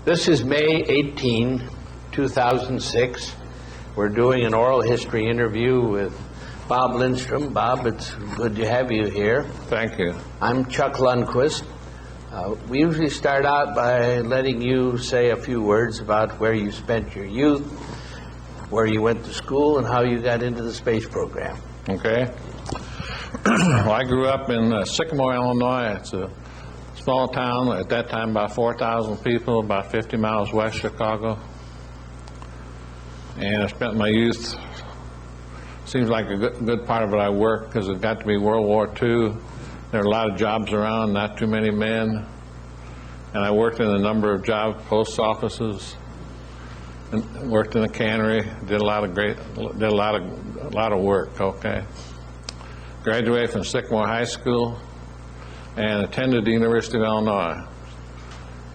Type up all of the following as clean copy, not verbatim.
This is May 18, 2006. We're doing an oral history interview with Bob Lindstrom. Bob, it's good to have you here. Thank you. I'm Chuck Lundquist. We usually start out by letting you say a few words about where you spent your youth, where you went to school, and how you got into the space program. Okay. Well, I grew up in Sycamore, Illinois. It's a small town, at that time about 4,000 people, about 50 miles west of Chicago. And I spent my youth, seems like a good part of it I worked, because it got to be World War II. There were a lot of jobs around, not too many men. And I worked in a number of jobs, post offices, and worked in a cannery, did a lot of work, okay. Graduated from Sycamore High School and attended the University of Illinois.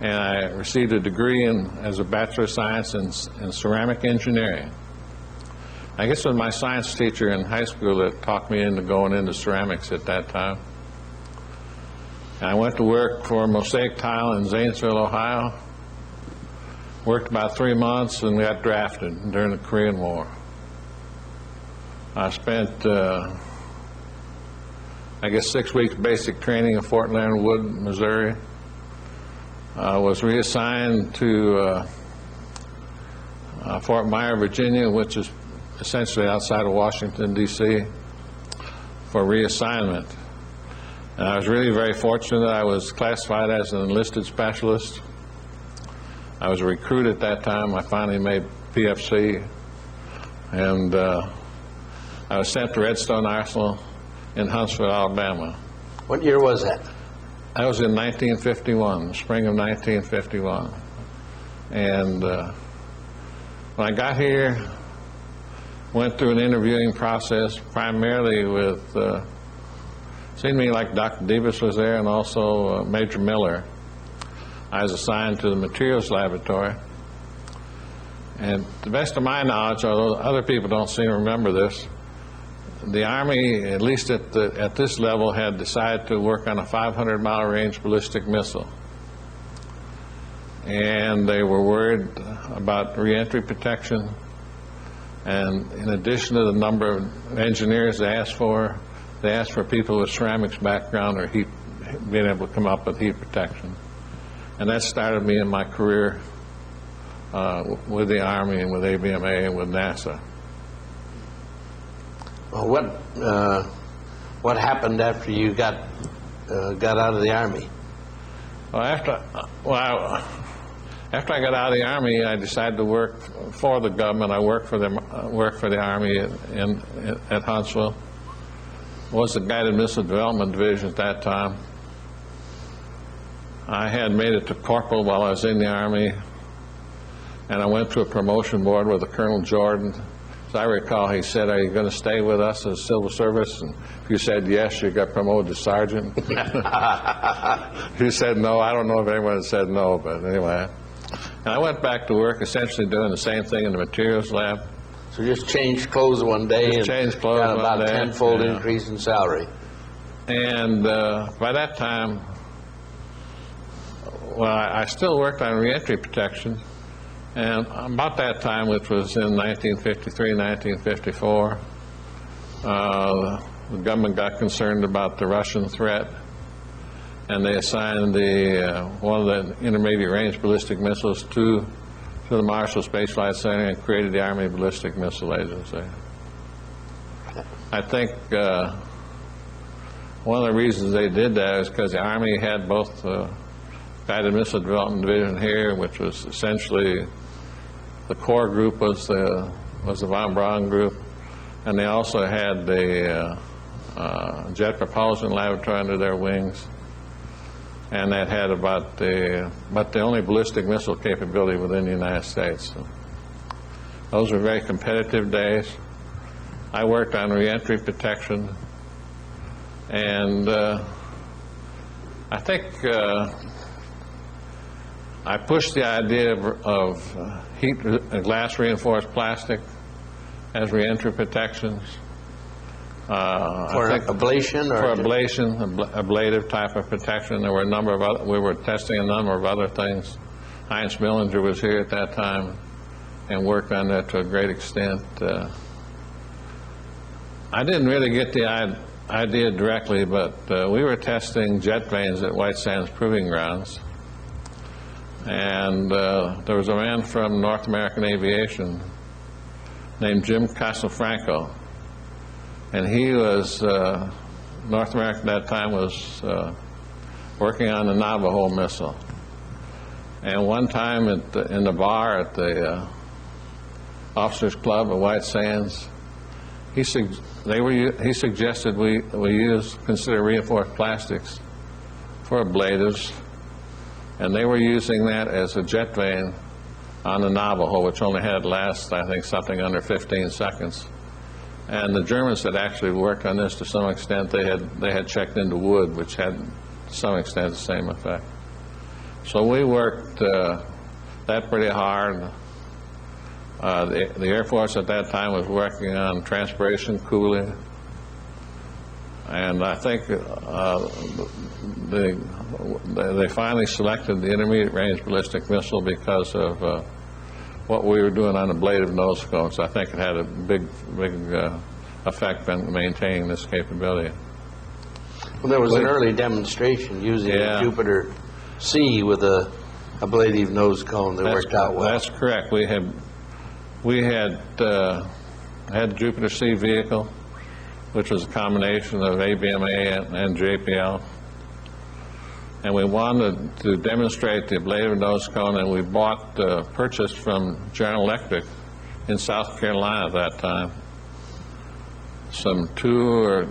And I received a degree as a Bachelor of Science in ceramic engineering. I guess it was my science teacher in high school that talked me into going into ceramics at that time. And I went to work for Mosaic Tile in Zanesville, Ohio. Worked about 3 months and got drafted during the Korean War. I spent, I guess, 6 weeks basic training in Fort Leonard Wood, Missouri. Was reassigned to Fort Myer, Virginia, which is essentially outside of Washington, D.C., for reassignment. And I was really very fortunate that I was classified as an enlisted specialist. I was a recruit at that time. I finally made PFC, and I was sent to Redstone Arsenal in Huntsville, Alabama. What year was that? That was in 1951, spring of 1951. And when I got here, went through an interviewing process, primarily with, seemed to me like Dr. Davis was there, and also Major Miller. I was assigned to the materials laboratory. And to the best of my knowledge, although other people don't seem to remember this, the Army, at least at this level, had decided to work on a 500-mile range ballistic missile. And they were worried about reentry protection. And in addition to the number of engineers they asked for people with ceramics background or heat, being able to come up with heat protection. And that started me in my career with the Army and with ABMA and with NASA. Well, what happened after you got out of the Army? Well, after I got out of the Army, I decided to work for the government. I worked for the Army at Huntsville. Was the Guided Missile Development Division at that time. I had made it to corporal while I was in the Army, and I went to a promotion board with Colonel Jordan. As I recall, he said, "Are you going to stay with us as civil service?" And if you said yes, you got promoted to sergeant. If you said no, I don't know if anyone said no, but anyway. And I went back to work essentially doing the same thing in the materials lab. So you just changed clothes one day and got about a tenfold increase in salary. And by that time, well, I still worked on reentry protection. And about that time, which was in 1953, 1954, the government got concerned about the Russian threat, and they assigned one of the intermediate range ballistic missiles to the Marshall Space Flight Center and created the Army Ballistic Missile Agency. I think one of the reasons they did that is because the Army had both the Guided Missile Development Division here, which was essentially the core group was the von Braun group, and they also had the Jet Propulsion Laboratory under their wings, and that had about the only ballistic missile capability within the United States. So those were very competitive days. I worked on reentry protection, and I think I pushed the idea of glass reinforced plastic as reentry protections. For ablation? For ablation, ablative type of protection. There were a number of other, we were testing a number of other things Heinz Millinger was here at that time and worked on that to a great extent. I didn't really get the idea directly, but we were testing jet vanes at White Sands Proving Grounds. And there was a man from North American Aviation named Jim Castelfranco. And he was, North America at that time was working on the Navajo missile. And one time in the bar at the Officers Club at White Sands, he suggested we consider reinforced plastics for ablatives, and they were using that as a jet vane on the Navajo, which only had last, I think, something under 15 seconds. And the Germans had actually worked on this to some extent. They had checked into wood, which had to some extent the same effect. So we worked that pretty hard. The Air Force at that time was working on transpiration cooling, and I think they finally selected the intermediate range ballistic missile because of what we were doing on ablative nose cones. I think it had a big effect on maintaining this capability. Well, there was an early demonstration using a Jupiter C with a ablative nose cone that worked out well. That's correct. We had Jupiter C vehicle, which was a combination of ABMA and JPL. And we wanted to demonstrate the ablative nose cone, and we purchased from General Electric in South Carolina at that time some 2 or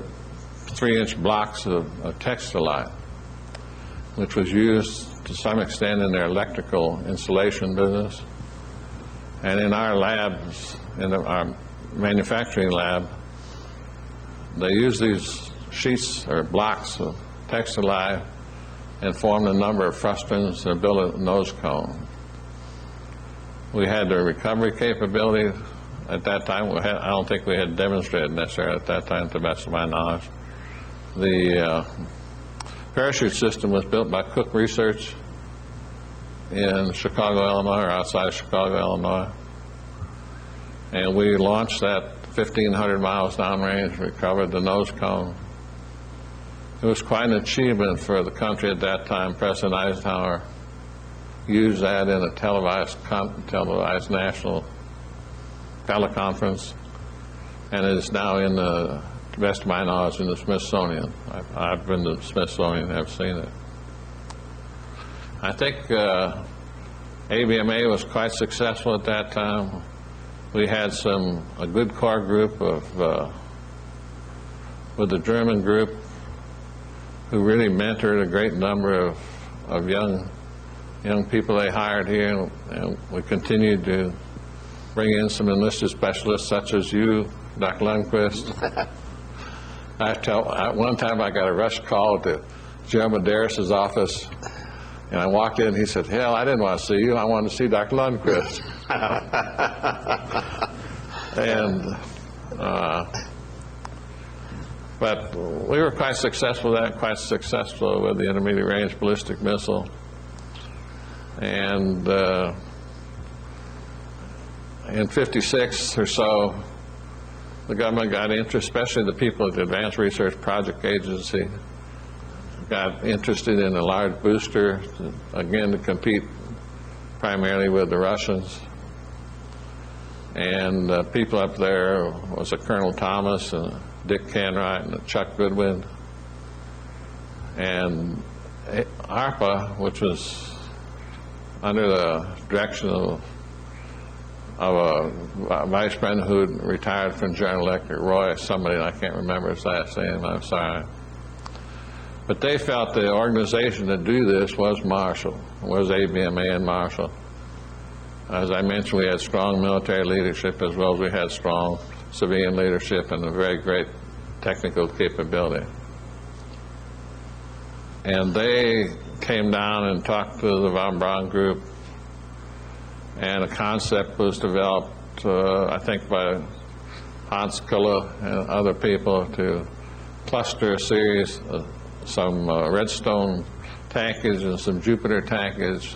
3 inch blocks of textilite, which was used to some extent in their electrical insulation business. And in our labs, in our manufacturing lab, they used these sheets or blocks of textilite and formed a number of frustrins and built a nose cone. We had the recovery capability at that time. I don't think we had demonstrated necessarily at that time, to the best of my knowledge. The parachute system was built by Cook Research in Chicago, Illinois, or outside Chicago, Illinois. And we launched that 1,500 miles downrange, recovered the nose cone. It was quite an achievement for the country at that time. President Eisenhower used that in a televised national teleconference, and it is now in the, to the best of my knowledge, in the Smithsonian. I've been to the Smithsonian and have seen it. I think ABMA was quite successful at that time. We had a good core group with the German group, who really mentored a great number of young people they hired here, and we continued to bring in some enlisted specialists such as you, Dr. Lundquist. One time I got a rush call to Jim Medeiros' office, and I walked in and he said, "Hell, I didn't want to see you, I wanted to see Dr. Lundquist." But we were quite successful with that, quite successful with the intermediate range ballistic missile. And in '56 or so, the government got interested, especially the people at the Advanced Research Project Agency, got interested in a large booster, again to compete primarily with the Russians. And people up there was a Colonel Thomas and Dick Canwright and Chuck Goodwin. And ARPA, which was under the direction of a vice president who had retired from General Electric, Roy, somebody, I can't remember his last name, I'm sorry. But they felt the organization to do this was Marshall, was ABMA and Marshall. As I mentioned, we had strong military leadership as well as we had strong civilian leadership and a very great technical capability. And they came down and talked to the von Braun group, and a concept was developed, I think by Hans Kulle and other people, to cluster a series, some Redstone tankage and some Jupiter tankage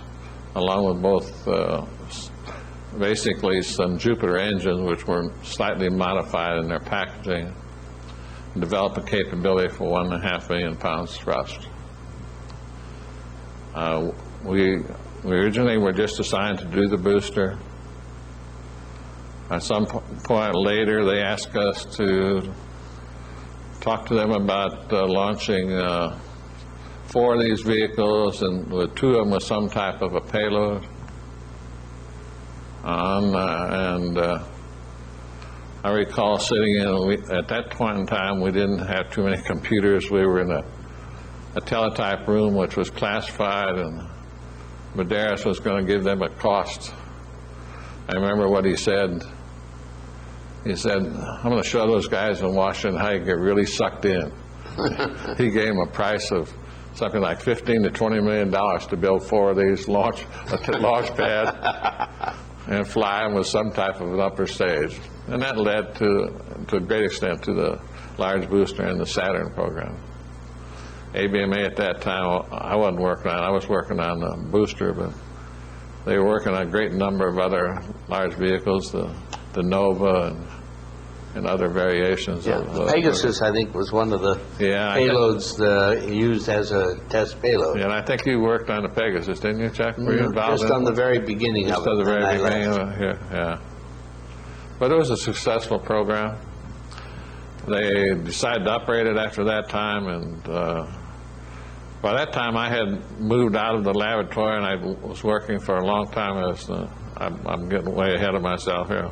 along with both basically some Jupiter engines, which were slightly modified in their packaging, and develop a capability for 1.5 million pounds thrust. We originally were just assigned to do the booster. At some point later, they asked us to talk to them about launching 4 of these vehicles, and with 2 of them with some type of a payload on. I recall sitting in, at that point in time, we didn't have too many computers. We were in a teletype room which was classified, and Medeiros was going to give them a cost. I remember what he said. He said, I'm going to show those guys in Washington how you get really sucked in. He gave them a price of something like $15 to $20 million to build 4 of these launch pad and fly them with some type of an upper stage. And that led to a great extent to the large booster and the Saturn program. ABMA at that time, I wasn't working on it. I was working on the booster, but they were working on a great number of other large vehicles, the Nova and other variations. Yeah, of Pegasus, I think, was one of the payloads used as a test payload. Yeah, and I think you worked on the Pegasus, didn't you, Chuck? Were you involved just on the very beginning just of it. Just on the very beginning of it, yeah. But it was a successful program. They decided to operate it after that time, and by that time I had moved out of the laboratory, and I was working for a long time as I'm getting way ahead of myself here.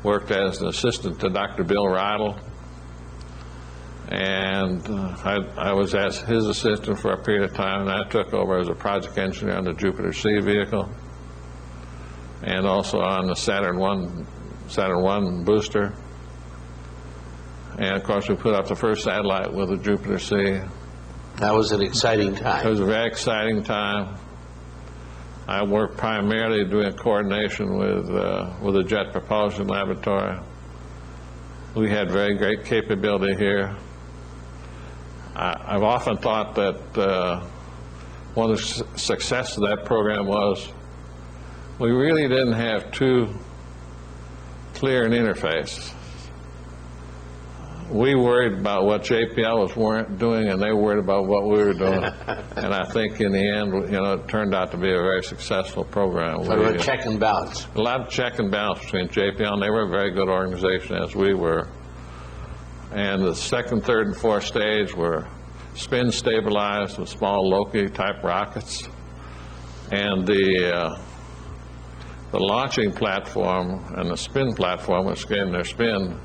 Worked as an assistant to Dr. Bill Ridle, and I was as his assistant for a period of time, and I took over as a project engineer on the Jupiter C vehicle and also on the Saturn I booster. And of course we put up the first satellite with the Jupiter C. That was an exciting time. It was a very exciting time. I worked primarily doing coordination with the Jet Propulsion Laboratory. We had very great capability here. I've often thought that one of the success of that program was we really didn't have too clear an interface. We worried about what JPL was doing, and they worried about what we were doing. And I think in the end, it turned out to be a very successful program. So a check and balance. A lot of check and balance between JPL, and they were a very good organization, as we were. And the second, third, and fourth stage were spin stabilized with small Loki type rockets. And the launching platform and the spin platform, which gave them their spin,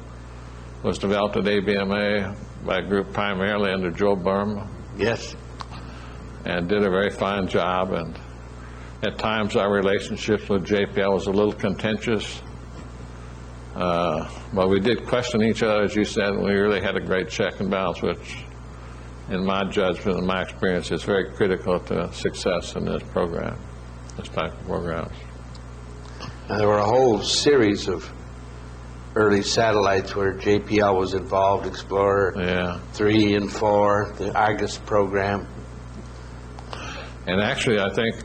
was developed at ABMA by a group primarily under Joe Burma. Yes. And did a very fine job. And at times our relationship with JPL was a little contentious. But we did question each other, as you said, and we really had a great check and balance, which, in my judgment and my experience, is very critical to success in this program, this type of programs. Now, there were a whole series of early satellites where JPL was involved, Explorer 3 and 4, the Argus program. And actually, I think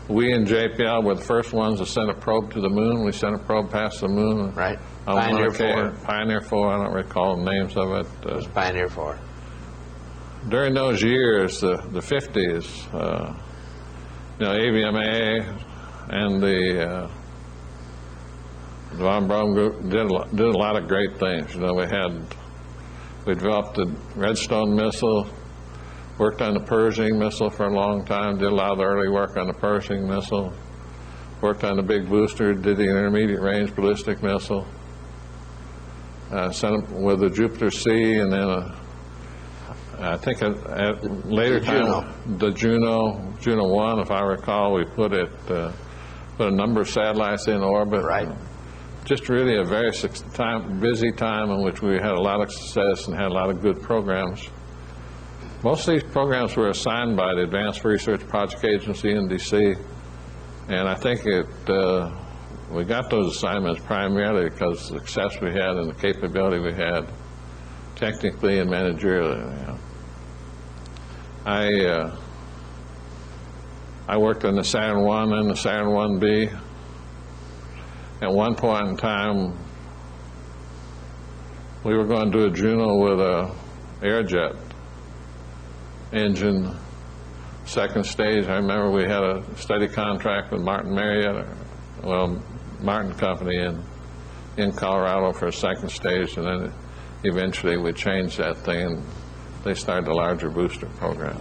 we and JPL were the first ones to send a probe to the moon. We sent a probe past the moon. Right. Pioneer 4. Pioneer 4, I don't recall the names of it. It was Pioneer 4. During those years, the 50s, ABMA and the von Braun group did a lot of great things. We developed the Redstone missile, worked on the Pershing missile for a long time, did a lot of the early work on the Pershing missile, worked on the big booster, did the intermediate range ballistic missile, sent them with the Jupiter C, and then I think at later time, the Juno 1, if I recall, we put a number of satellites in orbit. Right. Just really a very busy time in which we had a lot of success and had a lot of good programs. Most of these programs were assigned by the Advanced Research Project Agency in D.C., and I think we got those assignments primarily because of the success we had and the capability we had technically and managerially. I I worked in the Saturn I and the Saturn 1B. At one point in time, we were going to do a Juno with a Airjet engine, second stage. I remember we had a steady contract with Martin Marietta, well, Martin Company in Colorado for a second stage, and then eventually we changed that thing and they started the larger booster program.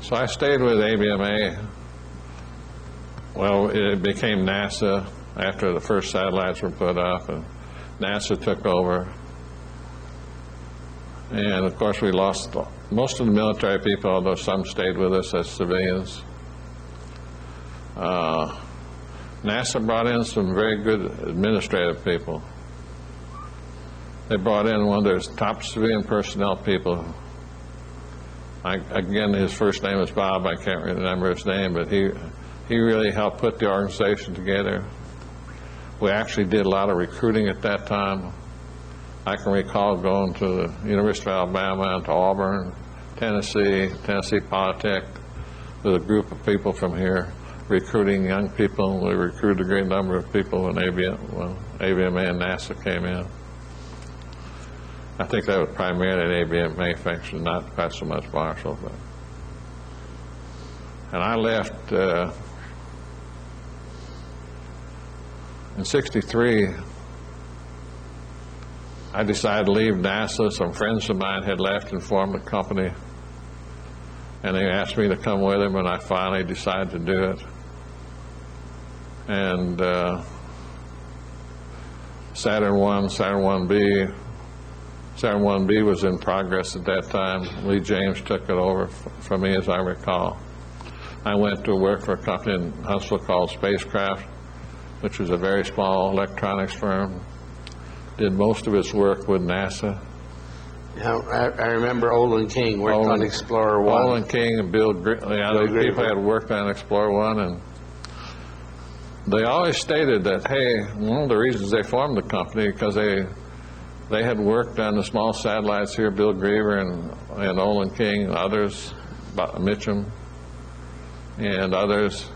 So I stayed with ABMA. Well, it became NASA after the first satellites were put up, and NASA took over. And of course we lost most of the military people, although some stayed with us as civilians. NASA brought in some very good administrative people. They brought in one of their top civilian personnel people. Again, his first name is Bob. I can't remember his name, but he really helped put the organization together. We actually did a lot of recruiting at that time. I can recall going to the University of Alabama and to Auburn, Tennessee Polytech, with a group of people from here, recruiting young people. We recruited a great number of people when ABMA and NASA came in. I think that was primarily an ABMA function, not quite so much Marshall. And I left in '63. I decided to leave NASA. Some friends of mine had left and formed a company, and they asked me to come with them, and I finally decided to do it. And Saturn 1B was in progress at that time. Lee James took it over from me, as I recall. I went to work for a company in Huntsville called Spacecraft, which was a very small electronics firm. Did most of its work with NASA. Now, I remember Olin King worked on Explorer 1. Olin King and Bill Griever. People had worked on Explorer 1, and they always stated that, hey, one of the reasons they formed the company because they had worked on the small satellites here, Bill Griever and Olin King and others, Mitchum and others,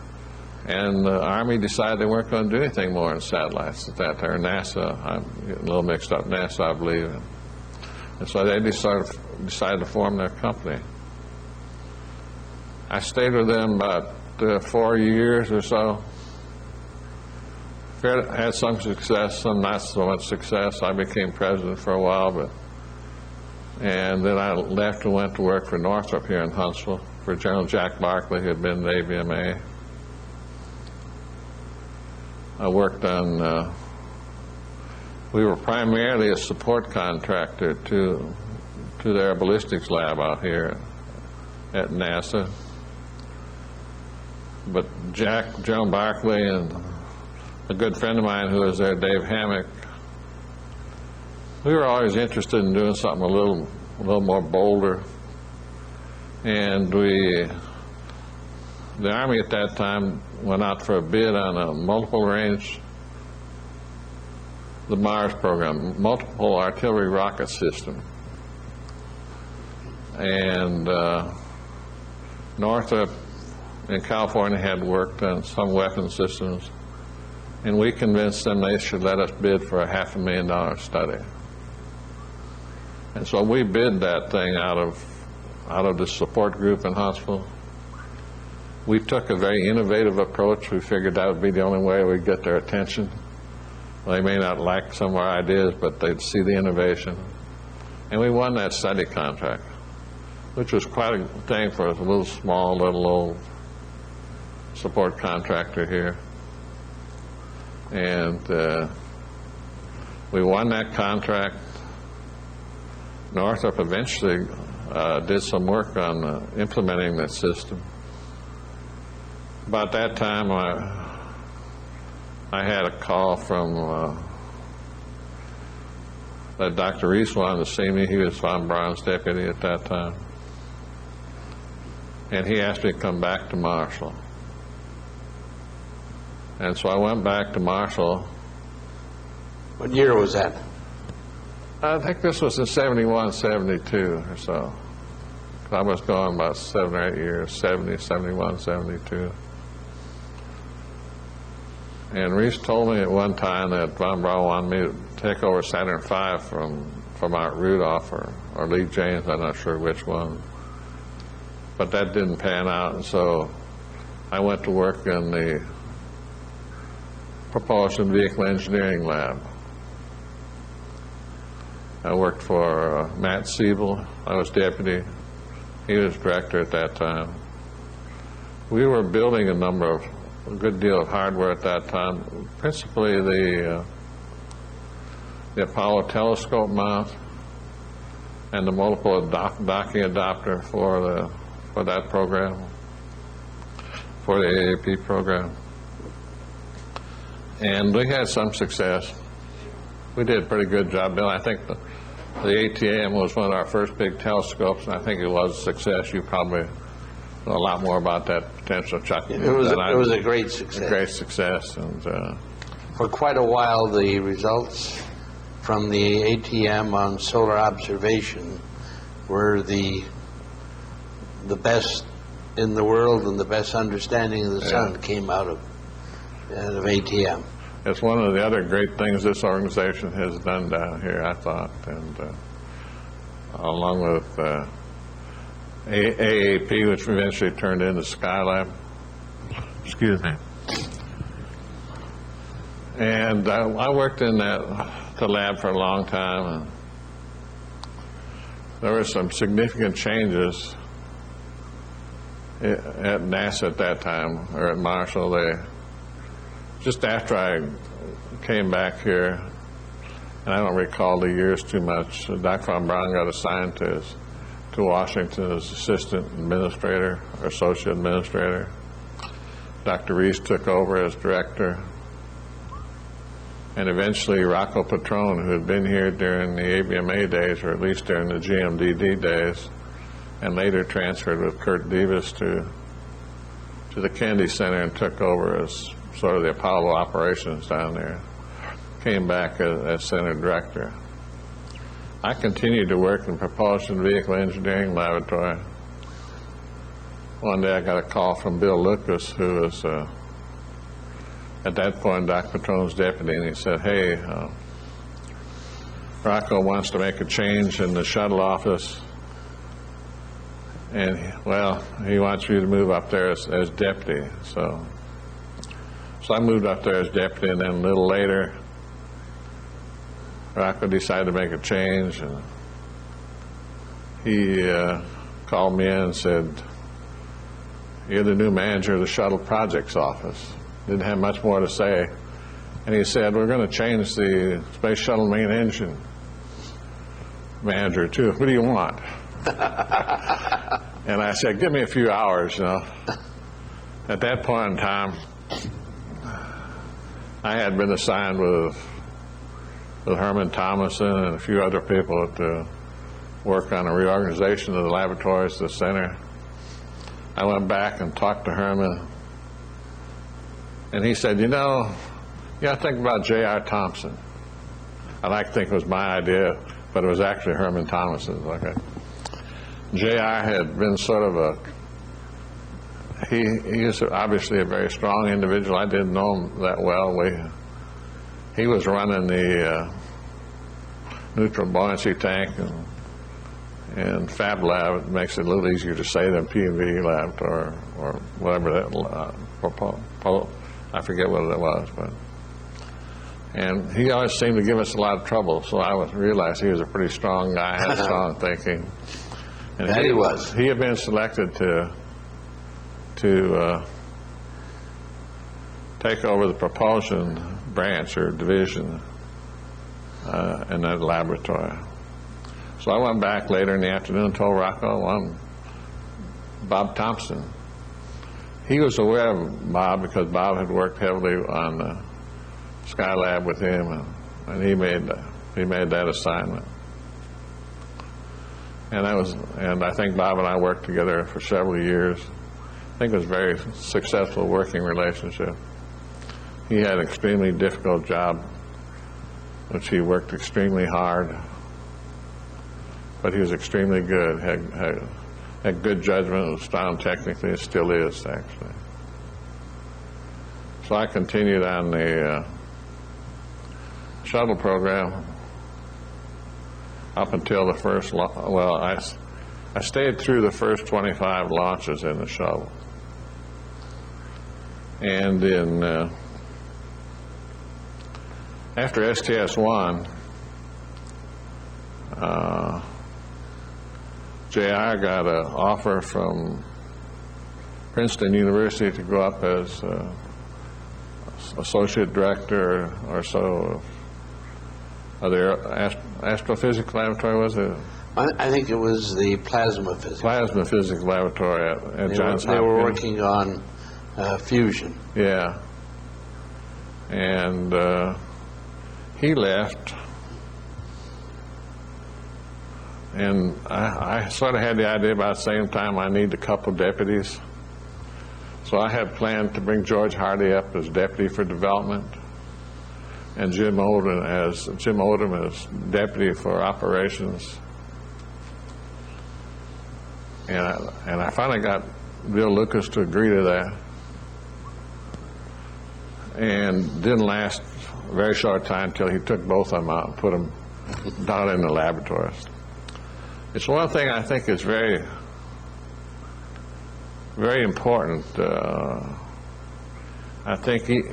and the Army decided they weren't going to do anything more in satellites at that time. NASA, I'm getting a little mixed up, NASA, I believe. And so they decided to form their company. I stayed with them about 4 years or so. Had some success, some not so much success. I became president for a while, and then I left and went to work for Northrop here in Huntsville for General Jack Barkley, who had been in the ABMA. I worked on, we were primarily a support contractor to their ballistics lab out here at NASA. But General Barkley and a good friend of mine who was there, Dave Hammock, we were always interested in doing something a little more bolder. And the Army at that time went out for a bid on a multiple range, the Mars program, multiple artillery rocket system. And Northrop in California had worked on some weapon systems, and we convinced them they should let us bid for a $500,000 study. And so we bid that thing out of the support group in Huntsville. We took a very innovative approach. We figured that would be the only way we'd get their attention. They may not like some of our ideas, but they'd see the innovation. And we won that study contract, which was quite a thing for a little small, little old support contractor here. And we won that contract. Northrop eventually did some work on implementing that system. About that time, I had a call from that Dr. Reese wanted to see me. He was Von Braun's deputy at that time. And he asked me to come back to Marshall. And so I went back to Marshall. What year was that? I think this was in '71, '72 or so. I was gone about 7 or 8 years, 70, 71, 72. And Reese told me at one time that Von Braun wanted me to take over Saturn V from Art Rudolph or Lee James, I'm not sure which one. But that didn't pan out, and so I went to work in the Propulsion Vehicle Engineering Lab. I worked for Matt Siebel. I was deputy. He was director at that time. We were building a good deal of hardware at that time, principally the Apollo telescope mount and the multiple docking adapter for that program, for the AAP program. And we had some success. We did a pretty good job building. I think the ATM was one of our first big telescopes, and I think it was a success. You probably know a lot more about that potential, Chuck. It was a great success. A great success. And for quite a while, the results from the ATM on solar observation were the best in the world, and the best understanding of the sun came out of ATM. It's one of the other great things this organization has done down here, I thought, and along with AAP, which eventually turned into Skylab. Excuse me. And I worked in the lab for a long time, and there were some significant changes at NASA at that time, or at Marshall. Just after I came back here, and I don't recall the years too much, Dr. Von Braun got assigned to Washington as assistant administrator or associate administrator. Dr. Reese took over as director. And eventually Rocco Petrone, who had been here during the ABMA days, or at least during the GMDD days, and later transferred with Kurt Davis to the Kennedy Center and took over as sort of the Apollo operations down there, came back as center director. I continued to work in Propulsion Vehicle Engineering Laboratory. One day I got a call from Bill Lundquist, who was at that point Dr. Petrone's deputy, and he said, "Hey, Rocco wants to make a change in the shuttle office, and he wants you to move up there as deputy." So I moved up there as deputy, and then a little later Rocco decided to make a change, and he called me in and said, "You're the new manager of the shuttle projects office." Didn't have much more to say. And he said, "We're going to change the space shuttle main engine manager too. What do you want?" And I said, "Give me a few hours, you know." At that point in time, I had been assigned with Herman Thompson and a few other people to work on a reorganization of the laboratories, the center. I went back and talked to Herman, and he said, "You know, you got to think about J.R. Thompson." I like to think it was my idea, but it was actually Herman Thompson's. Okay. J.R. had been sort of he was obviously a very strong individual. I didn't know him that well. He was running the neutral buoyancy tank and Fab Lab. It makes it a little easier to say than P&V Lab or whatever that, I forget what it was. And he always seemed to give us a lot of trouble, so I realized he was a pretty strong guy, had strong thinking. And that he was. He had been selected to take over the propulsion branch or division in that laboratory. So I went back later in the afternoon and told Rocco, Bob Thompson. He was aware of Bob because Bob had worked heavily on the Skylab with him, and he made that assignment. And I think Bob and I worked together for several years. I think it was a very successful working relationship. He had an extremely difficult job, which he worked extremely hard, but he was extremely good, had had good judgment, was sound technically, and still is, actually. So I continued on the shuttle program up until the first, well, I stayed through the first 25 launches in the shuttle. And in, after STS-1, J.R. got an offer from Princeton University to go up as associate director or so of the astrophysics laboratory, was it? I think it was the plasma physics. Plasma physics laboratory at Johns Hopkins. They were working on fusion. Yeah. And he left. And I sort of had the idea about the same time I need a couple deputies. So I had planned to bring George Hardy up as deputy for development and Jim Odom as deputy for operations. And I finally got Bill Lucas to agree to that. And didn't last a very short time until he took both of them out and put them down in the laboratories. It's one thing I think is very, very important. I think you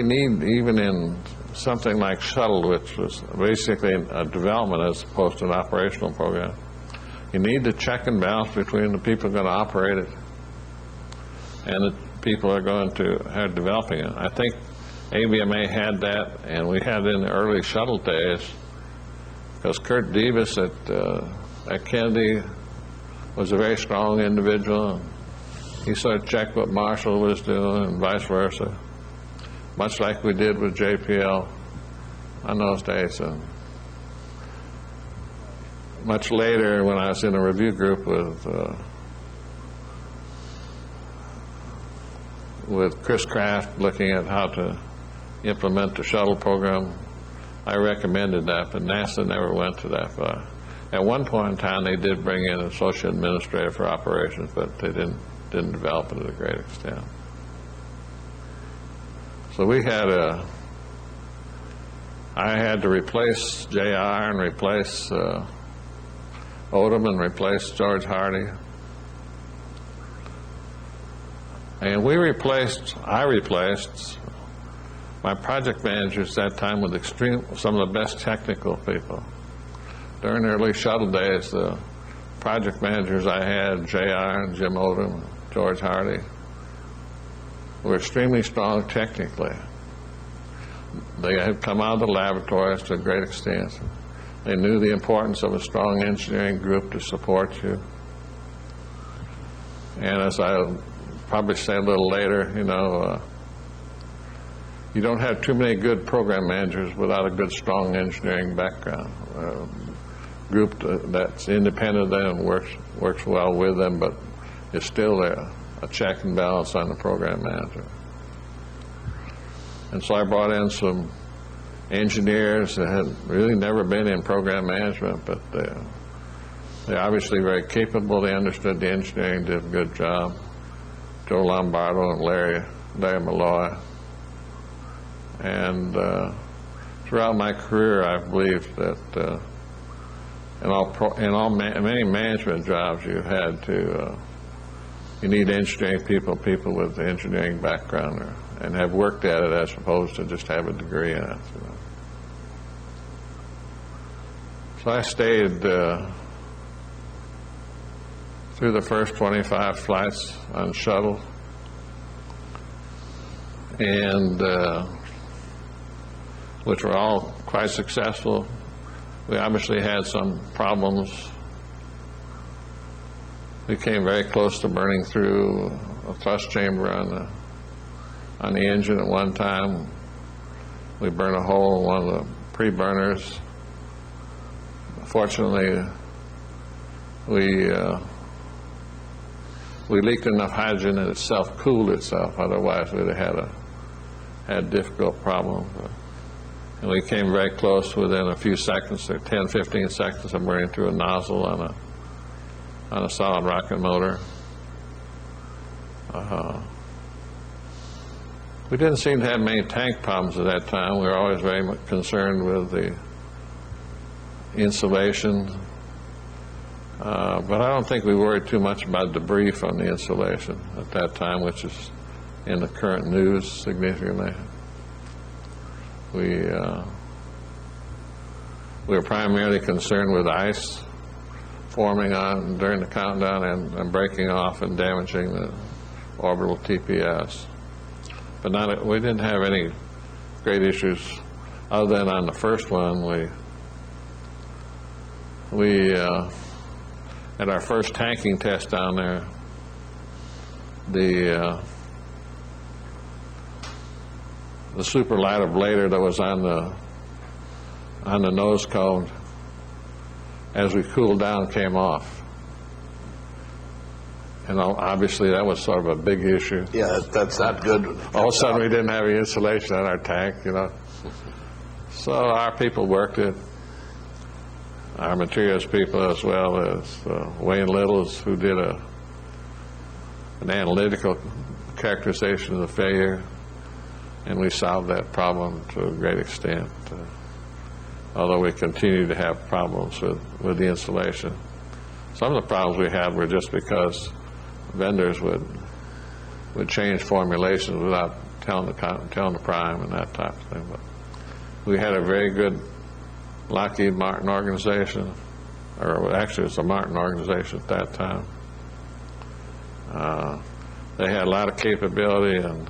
need, even in something like shuttle, which was basically a development as opposed to an operational program, you need the check and balance between the people going to operate it and the people are going to have developing it. I think ABMA had that, and we had it in the early shuttle days, because Kurt Davis at Kennedy was a very strong individual. He sort of checked what Marshall was doing and vice versa, much like we did with JPL on those days. Much later, when I was in a review group with Chris Kraft looking at how to implement the shuttle program, I recommended that, but NASA never went to that. But at one point in time, they did bring in an associate administrator for operations, but they didn't develop it to a great extent. So I had to replace J.R. and replace Odom and replace George Hardy. And I replaced my project managers at that time with some of the best technical people. During the early shuttle days, the project managers I had, J.R. and Jim Odom, George Hardy, were extremely strong technically. They had come out of the laboratories to a great extent. They knew the importance of a strong engineering group to support you. And as I'll probably say a little later, you don't have too many good program managers without a good, strong engineering background. Group that's independent of them, works well with them, but is still a check and balance on the program manager. And so I brought in some engineers that had really never been in program management, but they're obviously very capable. They understood the engineering, did a good job. Joe Lombardo and Larry Malloy. And throughout my career, I've believed that many management jobs you need engineering people with engineering background and have worked at it as opposed to just have a degree in it. So I stayed through the first 25 flights on shuttle, and which were all quite successful. We obviously had some problems. We came very close to burning through a thrust chamber on the engine at one time. We burned a hole in one of the pre-burners. Fortunately, we leaked enough hydrogen that it self-cooled itself. Otherwise, we'd have had difficult problems. And we came very close within a few seconds, or 10, 15 seconds of burning through a nozzle on on a solid rocket motor. We didn't seem to have many tank problems at that time. We were always very much concerned with the insulation, but I don't think we worried too much about debris from the insulation at that time, which is in the current news significantly. We were primarily concerned with ice forming on during the countdown and breaking off and damaging the orbital TPS. But we didn't have any great issues other than on the first one. We at our first tanking test down there, the superlight ablator that was on the nose cone, as we cooled down, came off. And obviously that was sort of a big issue. Yeah, that's not good. All of a sudden we didn't have any insulation on our tank, you know. So our people worked it, our materials people, as well as Wayne Littles, who did an analytical characterization of the failure, and we solved that problem to a great extent, although we continue to have problems with the insulation. Some of the problems we had were just because vendors would change formulations without telling the prime and that type of thing. But we had a very good Lockheed Martin organization, or actually it's a Martin organization at that time. They had a lot of capability, and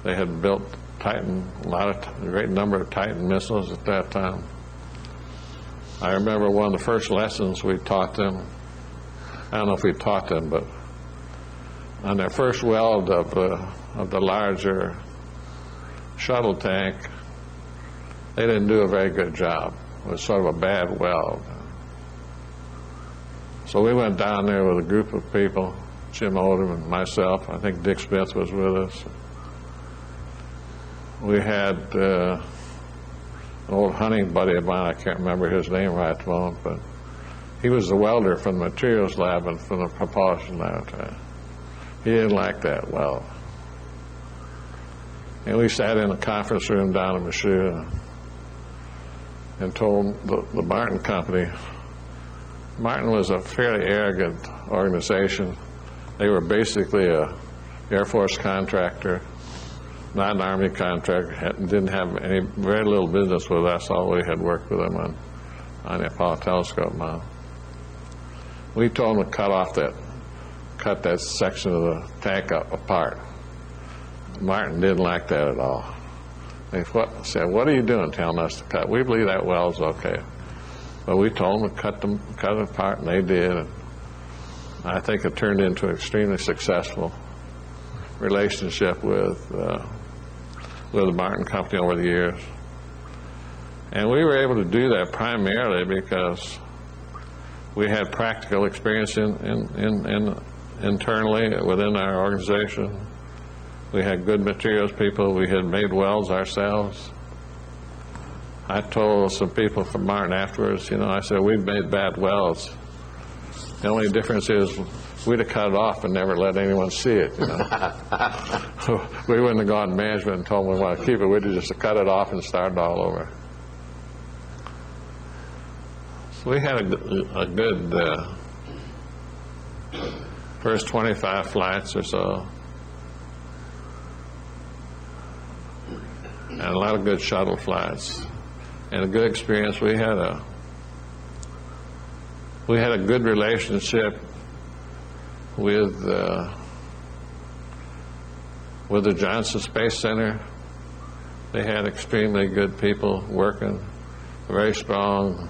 they had built Titan, a great number of Titan missiles at that time. I remember one of the first lessons we taught them, I don't know if we taught them, but on their first weld of the larger shuttle tank, they didn't do a very good job. It was sort of a bad weld. So we went down there with a group of people, Jim Odom and myself. I think Dick Smith was with us. We had an old hunting buddy of mine, I can't remember his name right at the moment, but he was the welder from the materials lab and from the propulsion lab. He didn't like that weld. And we sat in a conference room down in Michoud and told the Martin company. Martin was a fairly arrogant organization. They were basically a Air Force contractor, not an Army contractor, didn't have very little business with us, although we had worked with them on the Apollo telescope model. We told them to cut that section of the tank apart. Martin didn't like that at all. They said, "What are you doing telling us to cut? We believe that weld's okay." But we told them to cut it apart, and they did. And I think it turned into an extremely successful relationship with the Martin Company over the years. And we were able to do that primarily because we had practical experience internally within our organization. We had good materials people. We had made welds ourselves. I told some people from Martin afterwards, I said, "We've made bad welds. The only difference is we'd have cut it off and never let anyone see it, We wouldn't have gone to management and told them we want to keep it. We'd have just cut it off and started all over." So we had a good first 25 flights or so, and a lot of good shuttle flights, and a good experience. We had a good relationship with the Johnson Space Center. They had extremely good people working, a very strong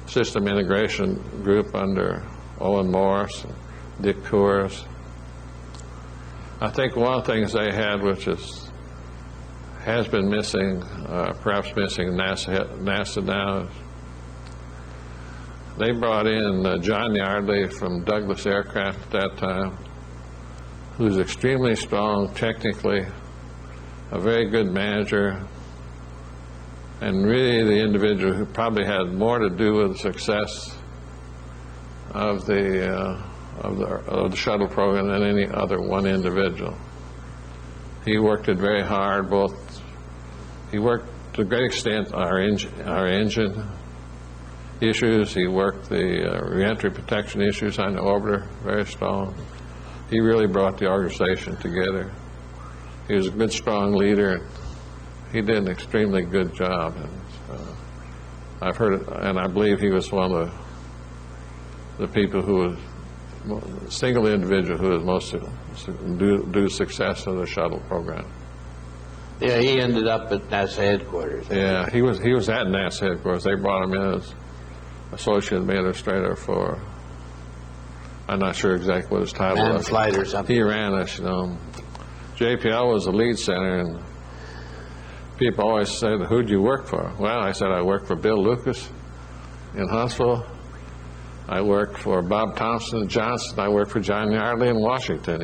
system integration group under Owen Morris, Dick Coors. I think one of the things they had, which has been missing, perhaps missing NASA now, they brought in John Yardley from Douglas Aircraft at that time, who's extremely strong technically, a very good manager, and really the individual who probably had more to do with the success of the shuttle program than any other one individual. He worked it very hard. He worked to a great extent our engine issues. He worked the reentry protection issues on the orbiter very strong. He really brought the organization together. He was a good, strong leader. He did an extremely good job. And I've heard it, and I believe he was one of the people who was single individual who was most due success of the shuttle program. Yeah, he ended up at NASA headquarters. Yeah, he was at NASA headquarters. They brought him in as associate administrator for, I'm not sure exactly what his title was. Flight or something. He ran us, JPL was the lead center, and people always said, "Who'd you work for?" Well, I said I worked for Bill Lucas in Huntsville. I worked for Bob Thompson in Johnson. I worked for John Yardley in Washington.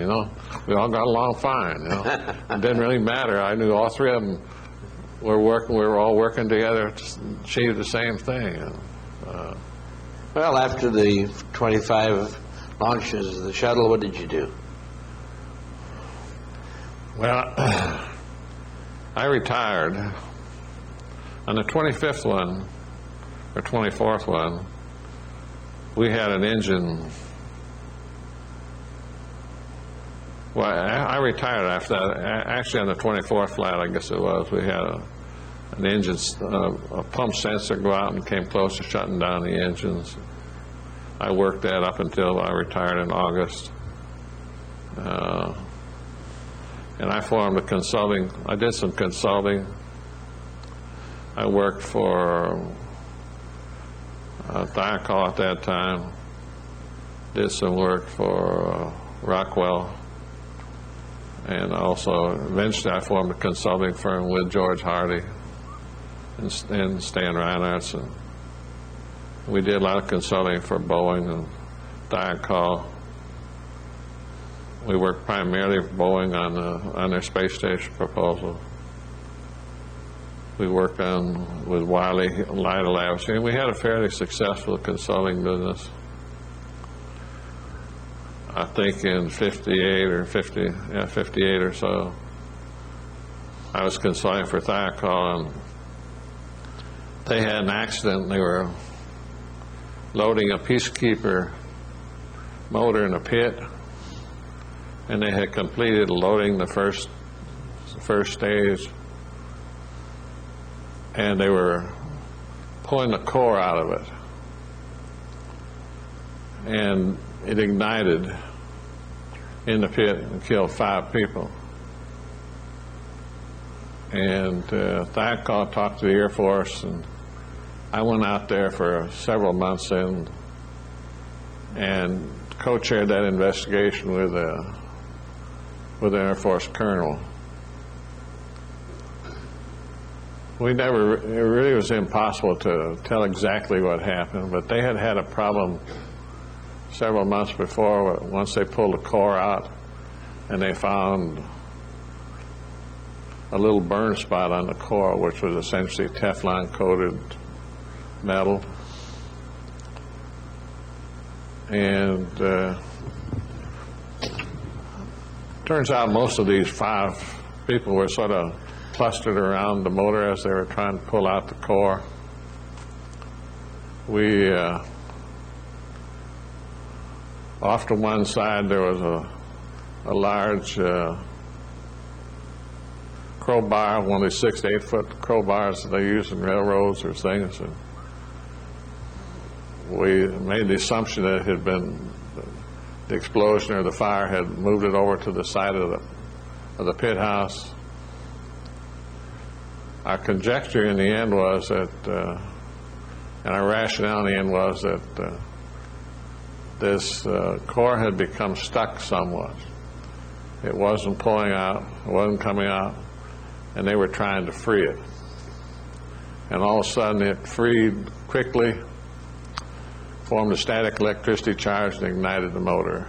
We all got along fine. It didn't really matter. I knew all three of them were working. We were all working together to achieve the same thing. Well, after the 25 launches of the shuttle, what did you do? Well, I retired. On the 25th one, or 24th one, we had an engine. Well, I retired after that. Actually, on the 24th flight, I guess it was, we had an engine, a pump sensor go out and came close to shutting down the engines. I worked that up until I retired in August. And I formed a consulting, I did some consulting. I worked for Thiokol at that time, did some work for Rockwell, and also eventually I formed a consulting firm with George Hardy and Stan Reinhardt. And we did a lot of consulting for Boeing and Thiokol. We worked primarily for Boeing on their space station proposal. We worked with Wiley Lidl Labs. We had a fairly successful consulting business. I think in 58 or so, I was consulting for Thiokol, and they had an accident. They were loading a Peacekeeper motor in a pit, and they had completed loading the first stage, and they were pulling the core out of it, and it ignited in the pit and killed 5 people. And Thiokol talked to the Air Force, and I went out there for several months and co-chaired that investigation with an Air Force colonel. It really was impossible to tell exactly what happened, but they had a problem several months before. Once they pulled the core out, and they found a little burn spot on the core, which was essentially Teflon-coated metal. And turns out most of these 5 people were sort of clustered around the motor as they were trying to pull out the core. We off to one side there was a large crowbar, one of these 6 to 8 foot crowbars that they use in railroads or things. And we made the assumption that it had been the explosion or the fire had moved it over to the side of the pit house. Our conjecture in the end was that, and our rationale in the end was that this core had become stuck somewhat. It wasn't pulling out, it wasn't coming out, and they were trying to free it. And all of a sudden it freed quickly, formed a static electricity charge, and ignited the motor.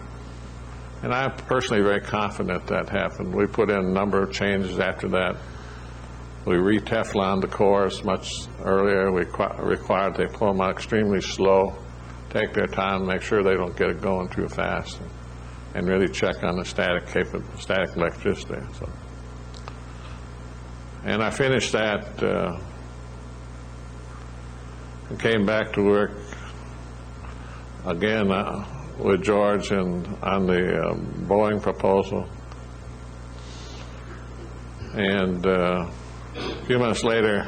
And I'm personally very confident that happened. We put in a number of changes after that We re-Tefloned the cores much earlier. We required they pull them out extremely slow, take their time, make sure they don't get it going too fast, and really check on the static electricity. So, and I finished that and came back to work again with George and on the Boeing proposal. And a few months later,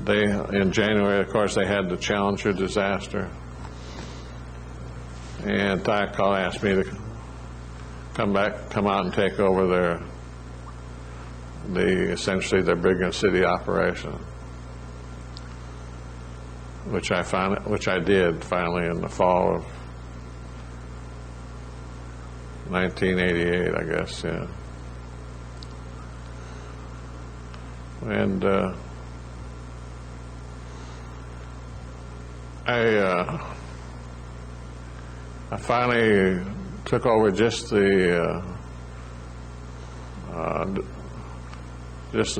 in January, of course, they had the Challenger disaster. And Thiokol asked me to come out and take over essentially their big city operation, which I did finally in the fall of 1988, I guess, yeah. And I finally took over just the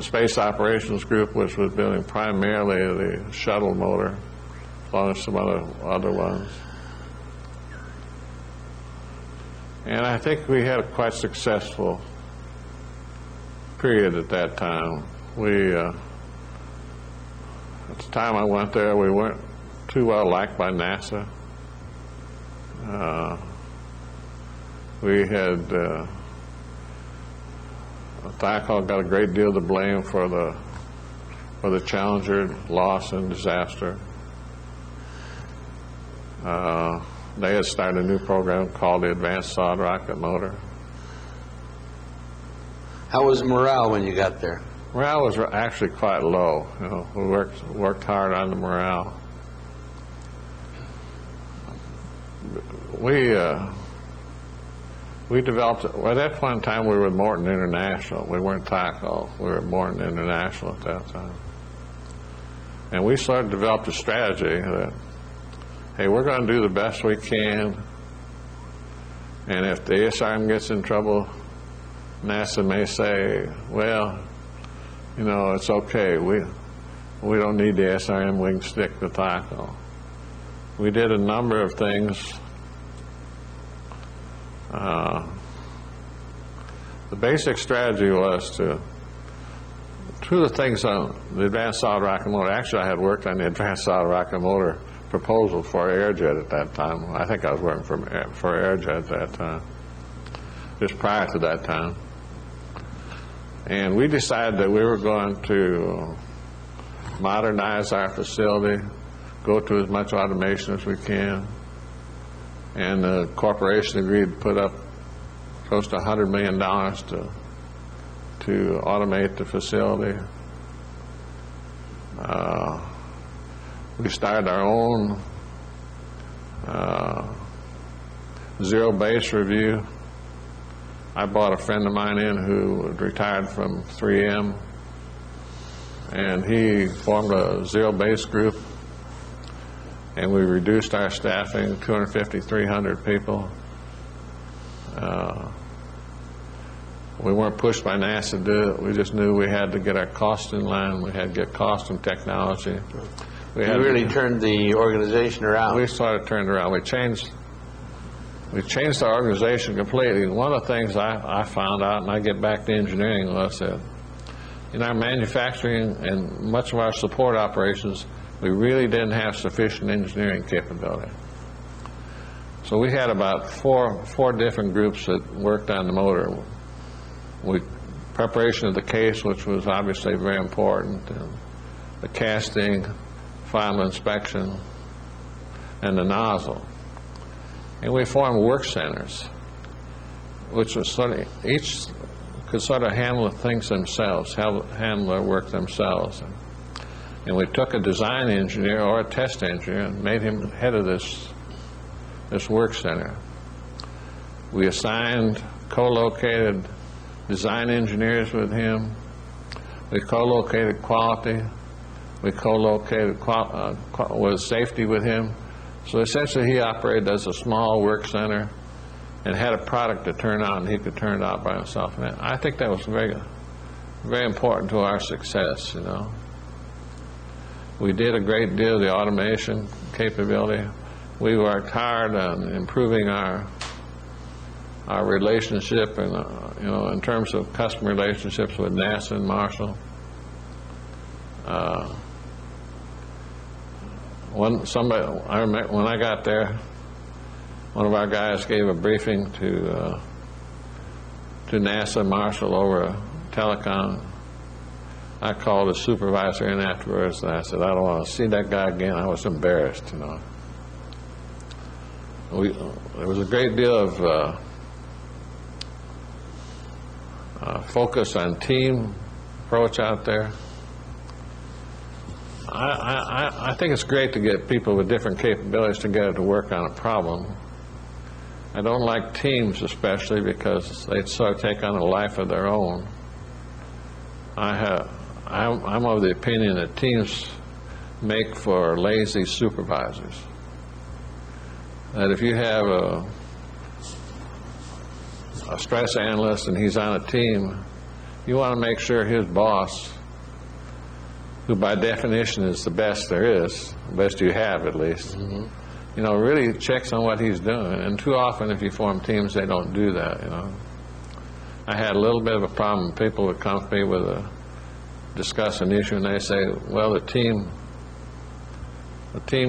space operations group, which was building primarily the shuttle motor, as well as some other ones. And I think we had a quite successful period at that time. At the time I went there, we weren't too well liked by NASA. We had Thiokol got a great deal of the blame for the Challenger loss and disaster. They had started a new program called the Advanced Solid Rocket Motor. How was morale when you got there? Morale was actually quite low. You know, we worked hard on the morale. We developed, well, at that point in time we were Morton International. We weren't Thiokol. We were Morton International at that time. And we sort of developed a strategy that, hey, we're going to do the best we can, and if the ASRM gets in trouble, NASA may say, well, you know, it's okay. We don't need the ASRM, we can stick to Thiokol. We did a number of things. The basic strategy was two of the things on the Advanced Solid Rocket Motor. Actually, I had worked on the Advanced Solid Rocket Motor proposal for Airjet at that time. I think I was working for Airjet at that time, just prior to that time. And we decided that we were going to modernize our facility, go to as much automation as we can. And the corporation agreed to put up close to $100 million to automate the facility. We started our own zero base review. I brought a friend of mine in who retired from 3M, and he formed a zero base group, and we reduced our staffing, 250, 300 people. We weren't pushed by NASA to do it. We just knew we had to get our costs in line. We had to get cost and technology. You really turned the organization around. We sort of turned around. We changed our organization completely. One of the things I found out, and I get back to engineering, was that in our manufacturing and much of our support operations, we really didn't have sufficient engineering capability. So we had about four different groups that worked on the motor. Preparation of the case, which was obviously very important, and the casting, final inspection, and the nozzle. And we formed work centers, which was each could sort of handle things themselves, handle their work themselves. And we took a design engineer or a test engineer and made him head of this work center. We assigned co-located design engineers with him. We co-located quality. We co-located with safety with him. So essentially he operated as a small work center and had a product to turn out, and he could turn it out by himself. And I think that was very, very important to our success, you know. We did a great deal of the automation capability. We worked hard on improving our relationship and, you know, in terms of customer relationships with NASA and Marshall. I remember when I got there, one of our guys gave a briefing to NASA and Marshall over a telecom. I called the supervisor in afterwards, and I said, I don't want to see that guy again. I was embarrassed, you know. There was a great deal of focus on team approach out there. I think it's great to get people with different capabilities together to work on a problem. I don't like teams especially because they sort of take on a life of their own. I'm of the opinion that teams make for lazy supervisors. That if you have a stress analyst and he's on a team, you want to make sure his boss, who by definition is the best there is, the best you have at least, you know, really checks on what he's doing. And too often if you form teams, they don't do that, you know. I had a little bit of a problem. People would come to me discuss an issue and they say, well, the team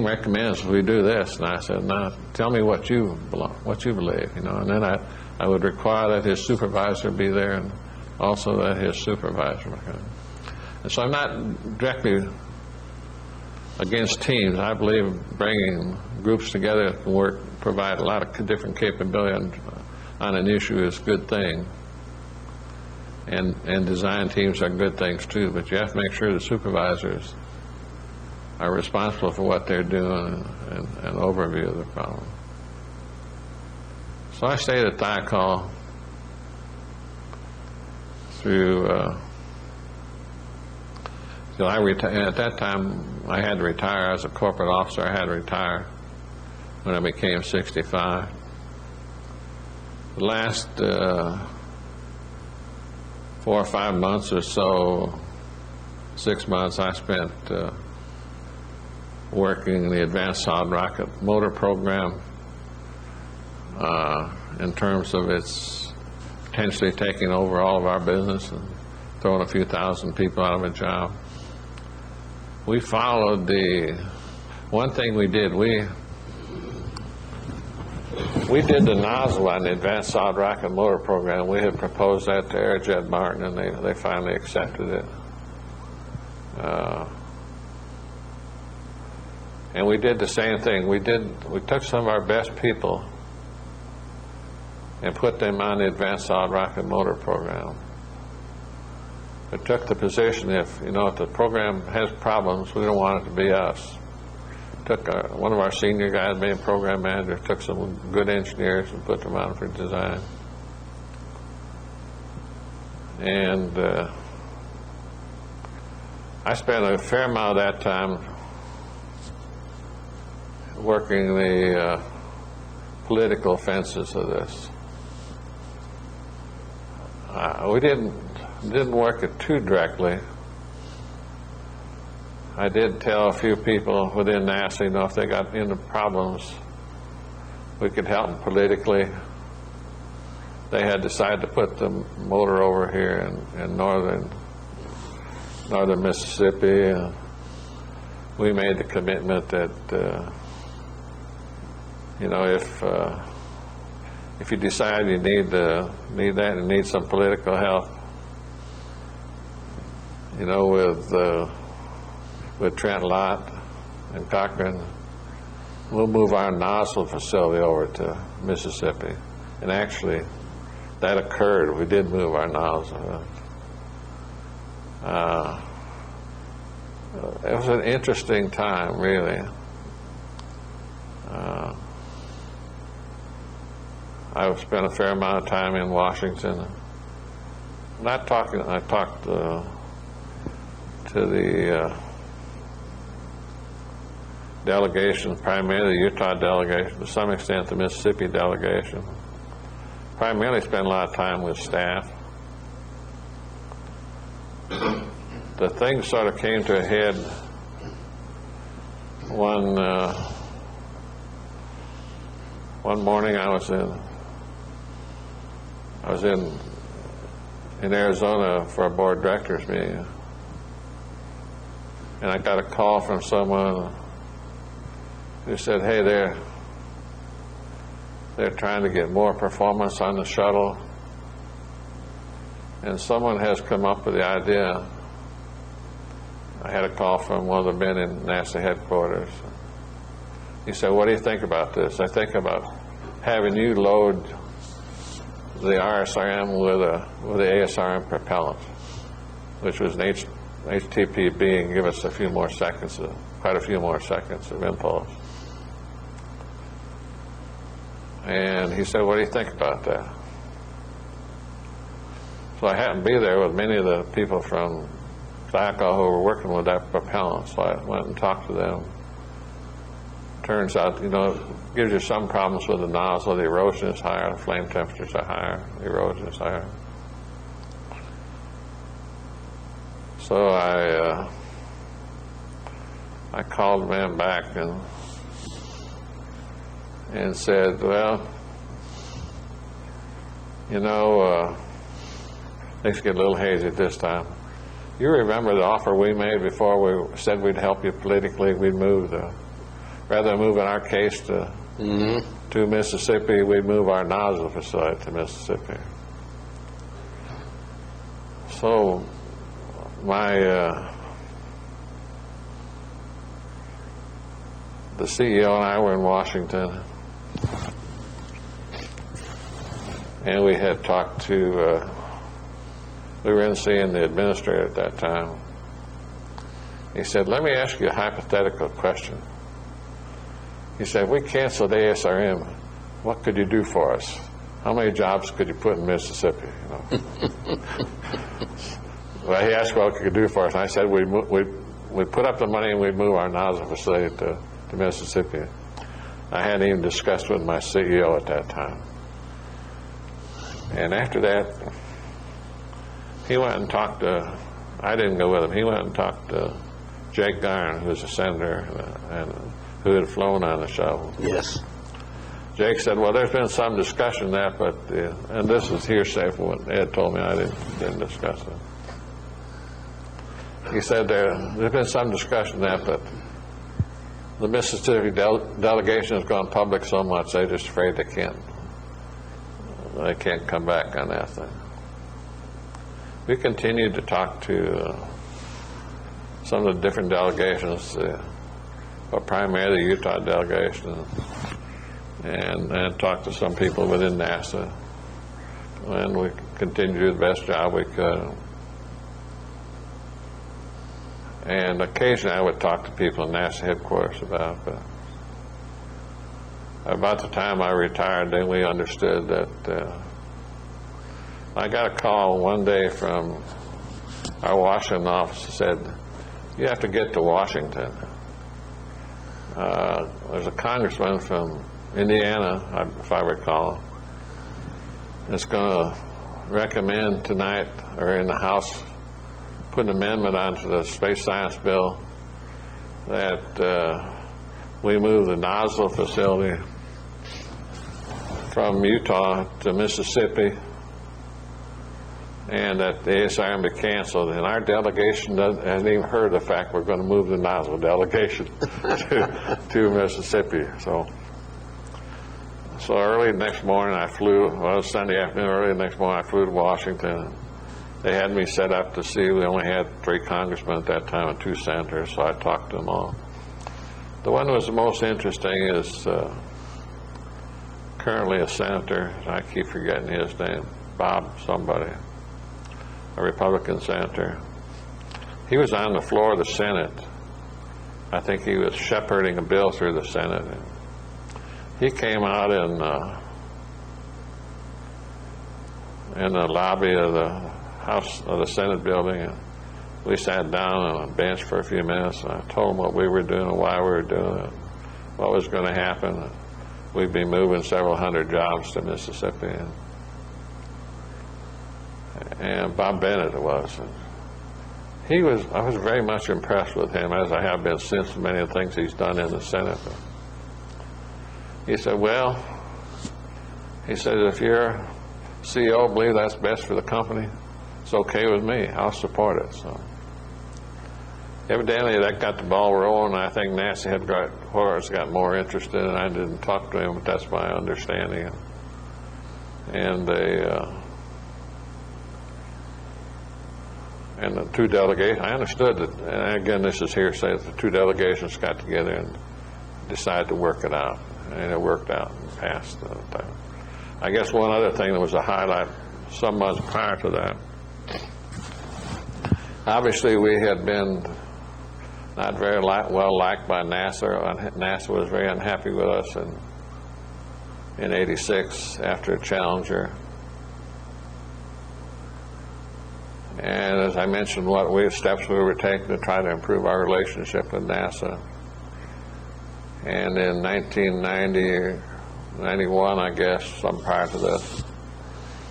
recommends we do this. And I said, no, tell me what you believe, you know. And then I would require that his supervisor be there and also that his supervisor. And so I'm not directly against teams. I believe bringing groups together to provide a lot of different capability on an issue is a good thing. And design teams are good things too, but you have to make sure the supervisors are responsible for what they're doing and an overview of the problem. So I stayed at Thiokol through till I retired. At that time, I had to retire as a corporate officer. I had to retire when I became 65. The last 4 or 5 months or so, 6 months, I spent working the Advanced Solid Rocket Motor Program in terms of its potentially taking over all of our business and throwing a few thousand people out of a job. We followed one thing we did, we did the nozzle on the Advanced Solid Rocket Motor Program. We had proposed that to Aerojet Martin, and they finally accepted it. And we did the same thing. We took some of our best people and put them on the Advanced Solid Rocket Motor Program. We took the position, if the program has problems, we don't want it to be us. Took one of our senior guys, being program manager, took some good engineers and put them on for design. And I spent a fair amount of that time working the political fences of this. We didn't work it too directly. I did tell a few people within NASA, if they got into problems, we could help them politically. They had decided to put the motor over here in northern Mississippi. We made the commitment that if you decide you need that and need some political help, with Trent Lott and Cochran, we'll move our nozzle facility over to Mississippi. And actually, that occurred. We did move our nozzle. It was an interesting time, really. I spent a fair amount of time in Washington. I talked to the delegation, primarily the Utah delegation, to some extent the Mississippi delegation. Primarily spent a lot of time with staff. the thing sort of came to a head one morning. I was in Arizona for a board of directors meeting, and I got a call from someone who said, "Hey, they're trying to get more performance on the shuttle, and someone has come up with the idea." I had a call from one of the men in NASA headquarters. He said, "What do you think about this? I think about having you load the RSRM with the ASRM propellant, which was an HTPB, and give us quite a few more seconds of impulse." And he said, "What do you think about that?" So I happened to be there with many of the people from THACO who were working with that propellant, so I went and talked to them. Turns out, it gives you some problems with the nozzle. The erosion is higher, the flame temperatures are higher, the erosion is higher. So I called the man back and said, "Well, things get a little hazy at this time. You remember the offer we made before we said we'd help you politically? We'd rather than move in our case to Mississippi, we'd move our nozzle facility to Mississippi." So the CEO and I were in Washington, and we had talked to, we were in seeing the administrator at that time. He said, "Let me ask you a hypothetical question." He said, "If we canceled ASRM, what could you do for us? How many jobs could you put in Mississippi?" Well, he asked what we could do for us, and I said we'd put up the money and we'd move our nozzle facility to Mississippi. I hadn't even discussed with my CEO at that time. And after that, he went and talked to, I didn't go with him, he went and talked to Jake Garn, who was a senator and who had flown on the shuttle. Yes. Jake said, "Well, there's been some discussion of that, but," and this is hearsay from what Ed told me, I didn't discuss it. He said, there's been some discussion of that, but the Mississippi delegation has gone public so much, they're just afraid they can't come back on that thing. We continued to talk to some of the different delegations, but primarily the Utah delegation, and talked to some people within NASA, and we continued to do the best job we could. And occasionally I would talk to people in NASA headquarters about it, but about the time I retired, then we understood that I got a call one day from our Washington office that said, "You have to get to Washington. There's a congressman from Indiana, if I recall, that's going to recommend tonight, or in the House, put an amendment onto the space science bill that we move the nozzle facility from Utah to Mississippi, and that the ASRM be canceled." And our delegation hasn't even heard the fact we're going to move the nozzle delegation to Mississippi. So early the next morning I flew, it was Sunday afternoon, early the next morning I flew to Washington. They had me set up to see, we only had 3 congressmen at that time and 2 senators, so I talked to them all. The one that was the most interesting is currently a senator, I keep forgetting his name, Bob somebody, a Republican senator. He was on the floor of the Senate. I think he was shepherding a bill through the Senate. He came out in the lobby of the House of the Senate building, and we sat down on a bench for a few minutes, and I told him what we were doing and why we were doing it, what was going to happen. We'd be moving several hundred jobs to Mississippi, and Bob Bennett it was. I was very much impressed with him, as I have been since many of the things he's done in the Senate. He said, well, he said, if your CEO believes that's best for the company, it's okay with me. I'll support it. So evidently that got the ball rolling. I think NASA headquarters got more interested, and I didn't talk to him, but that's my understanding. And the two delegations, I understood that, and again, this is hearsay, that the two delegations got together and decided to work it out, and it worked out and passed the time. I guess one other thing that was a highlight some months prior to that, obviously we had been not very well liked by NASA. NASA was very unhappy with us in '86 after Challenger. And as I mentioned, what steps we were taking to try to improve our relationship with NASA. And in 1990 or 91, I guess, some prior to this,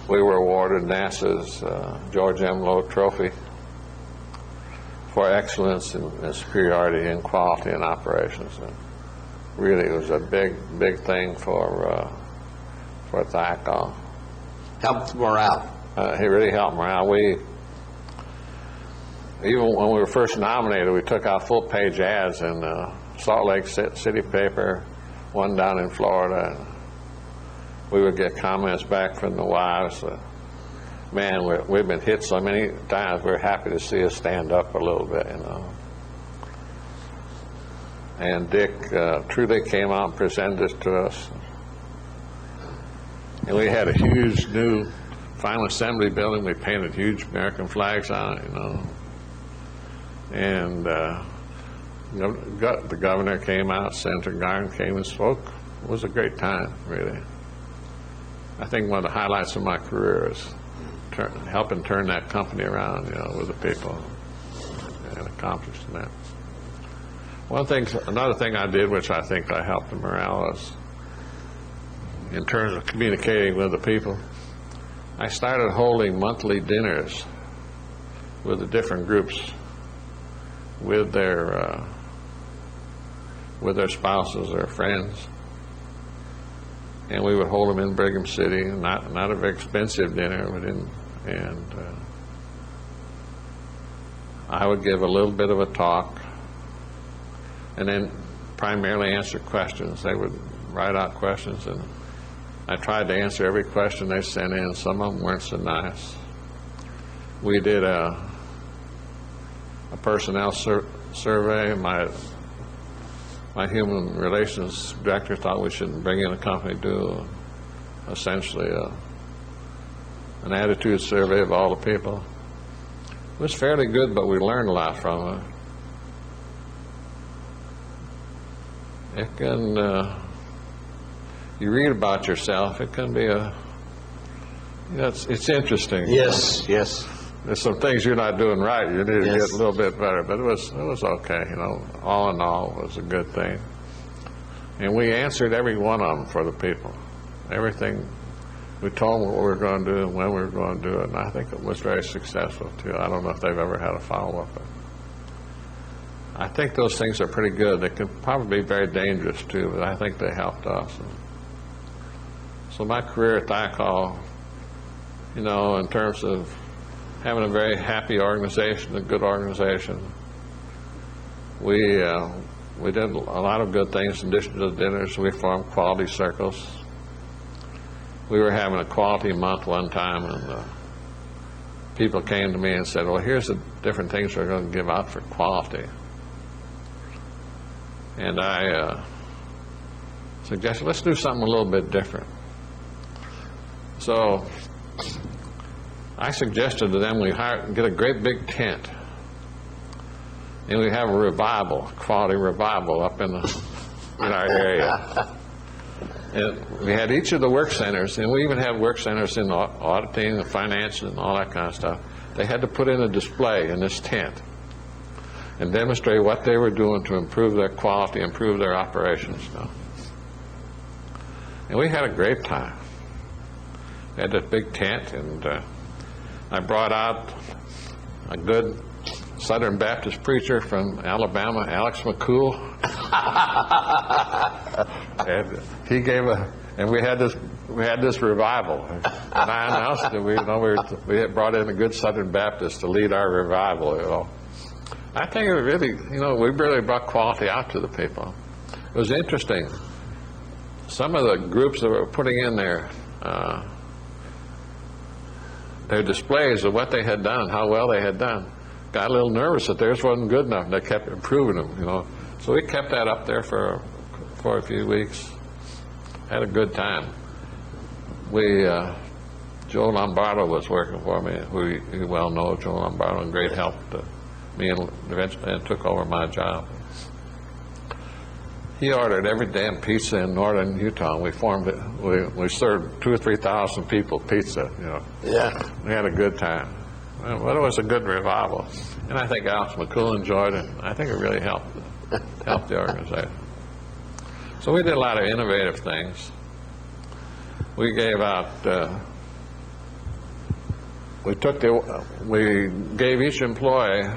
we were awarded NASA's George M. Lowe Trophy for excellence and superiority in quality and operations. And really, it was a big thing for Thiokol. Helped morale. It really helped morale. Even when we were first nominated, we took out full-page ads in Salt Lake City paper, one down in Florida. We would get comments back from the wives. Man, we've been hit so many times, we're happy to see us stand up a little bit, you know. And Dick truly came out and presented this to us. And we had a huge new final assembly building. We painted huge American flags on it, you know. And the governor came out, Senator Garden came and spoke. It was a great time, really. I think one of the highlights of my career is helping turn that company around, you know, with the people, and accomplishing that. Another thing I did, which I think I helped the morale, is in terms of communicating with the people. I started holding monthly dinners with the different groups, with their spouses or friends, and we would hold them in Brigham City. Not a very expensive dinner, but I would give a little bit of a talk, and then primarily answer questions. They would write out questions, and I tried to answer every question they sent in. Some of them weren't so nice. We did a personnel survey. My human relations director thought we should bring in a company to do essentially an attitude survey of all the people. It was fairly good, but we learned a lot from it. It can, you read about yourself, it can be it's interesting. Yes, yes. There's some things you're not doing right. You need to get a little bit better, but it was okay. You know, all in all, it was a good thing. And we answered every one of them for the people. Everything, we told them what we were going to do and when we were going to do it, and I think it was very successful too. I don't know if they've ever had a follow-up, but I think those things are pretty good. They can probably be very dangerous too, but I think they helped us. So my career at Thiokol, you know, in terms of having a very happy organization, a good organization. We did a lot of good things in addition to the dinners. We formed quality circles. We were having a quality month one time, and people came to me and said, well, here's the different things we're going to give out for quality. And I suggested, let's do something a little bit different. So I suggested to them we get a great big tent, and we have a revival, quality revival up in our area. And we had each of the work centers, and we even had work centers in auditing, the finance, and all that kind of stuff. They had to put in a display in this tent and demonstrate what they were doing to improve their quality, improve their operations. And we had a great time. We had that big tent, and I brought out a good Southern Baptist preacher from Alabama, Alex McCool. And he gave and we had this revival. And I announced that we had brought in a good Southern Baptist to lead our revival. I think it really, we really brought quality out to the people. It was interesting. Some of the groups that were putting in their displays of what they had done, how well they had done, got a little nervous that theirs wasn't good enough, and they kept improving them, So we kept that up there for a few weeks. Had a good time. Joe Lombardo was working for me, who you well know, Joe Lombardo, and great help to me, and eventually took over my job. He ordered every damn pizza in northern Utah, and we formed it. We served 2,000 or 3,000 people pizza. Yeah. We had a good time. Well, it was a good revival, and I think Alex McCool enjoyed it. I think it really helped the organization. So we did a lot of innovative things. We gave out. We gave each employee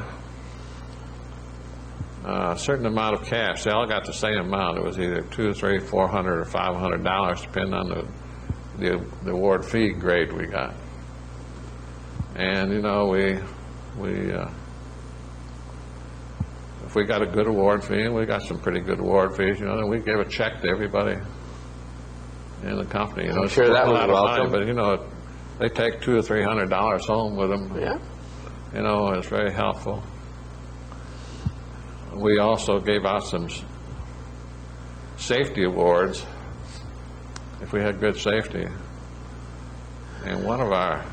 a certain amount of cash. They all got the same amount. It was either $200, $300, $400, or $500, depending on the award fee grade we got. And if we got a good award fee, and we got some pretty good award fees, then we gave a check to everybody in the company. I'm sure that was welcome. Money, but they take $200 or $300 home with them. Yeah. It's very helpful. We also gave out some safety awards if we had good safety. And one of our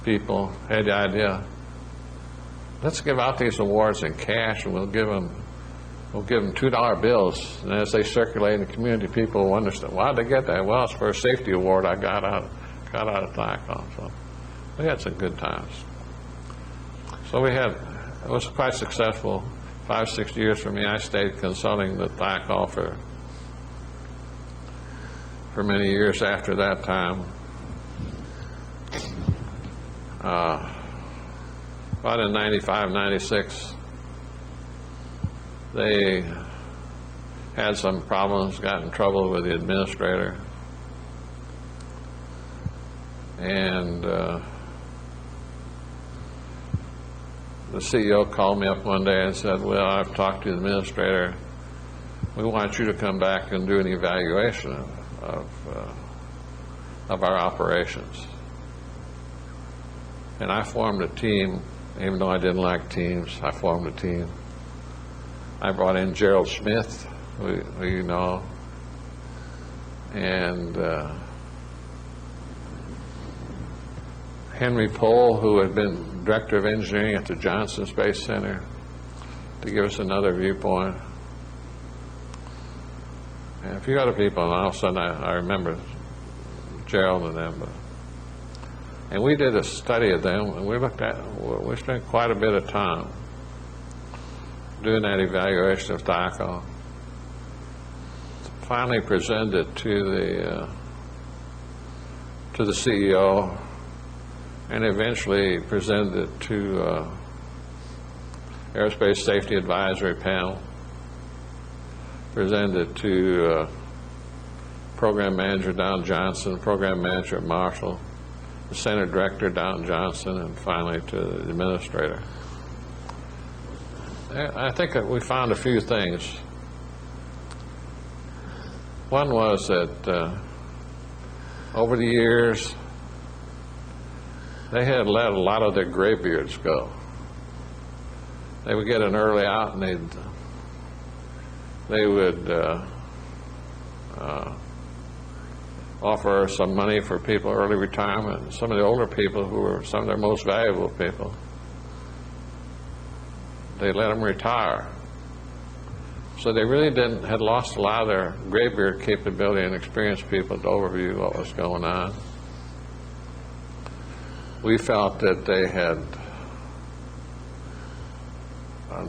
people had the idea, let's give out these awards in cash, and we'll give them $2 bills. And as they circulate in the community, people will understand, why did they get that? Well, it's for a safety award I got out of Thycon. So we had some good times. So it was quite successful. 5-6 years for me. I stayed consulting the Thycon for many years after that time. About in 95, 96, they had some problems, got in trouble with the administrator, and the CEO called me up one day and said, well, I've talked to the administrator. We want you to come back and do an evaluation of our operations. And I formed a team. Even though I didn't like teams, I formed a team. I brought in Gerald Smith, who you know, and Henry Pohl, who had been Director of Engineering at the Johnson Space Center, to give us another viewpoint. And a few other people, and all of a sudden I remember Gerald and them. And we did a study of them, and we spent quite a bit of time doing that evaluation of Thycon. Finally presented it to the CEO, and eventually presented it to Aerospace Safety Advisory Panel, presented it to Program Manager Don Johnson, Program Manager at Marshall, the Center Director Don Johnson, and finally to the administrator. I think that we found a few things. One was that over the years, they had let a lot of their graybeards go. They would get an early out, and they would offer some money for people early retirement. Some of the older people, who were some of their most valuable people, they let them retire. So they really had lost a lot of their graybeard capability and experienced people to overview what was going on. We felt that they had,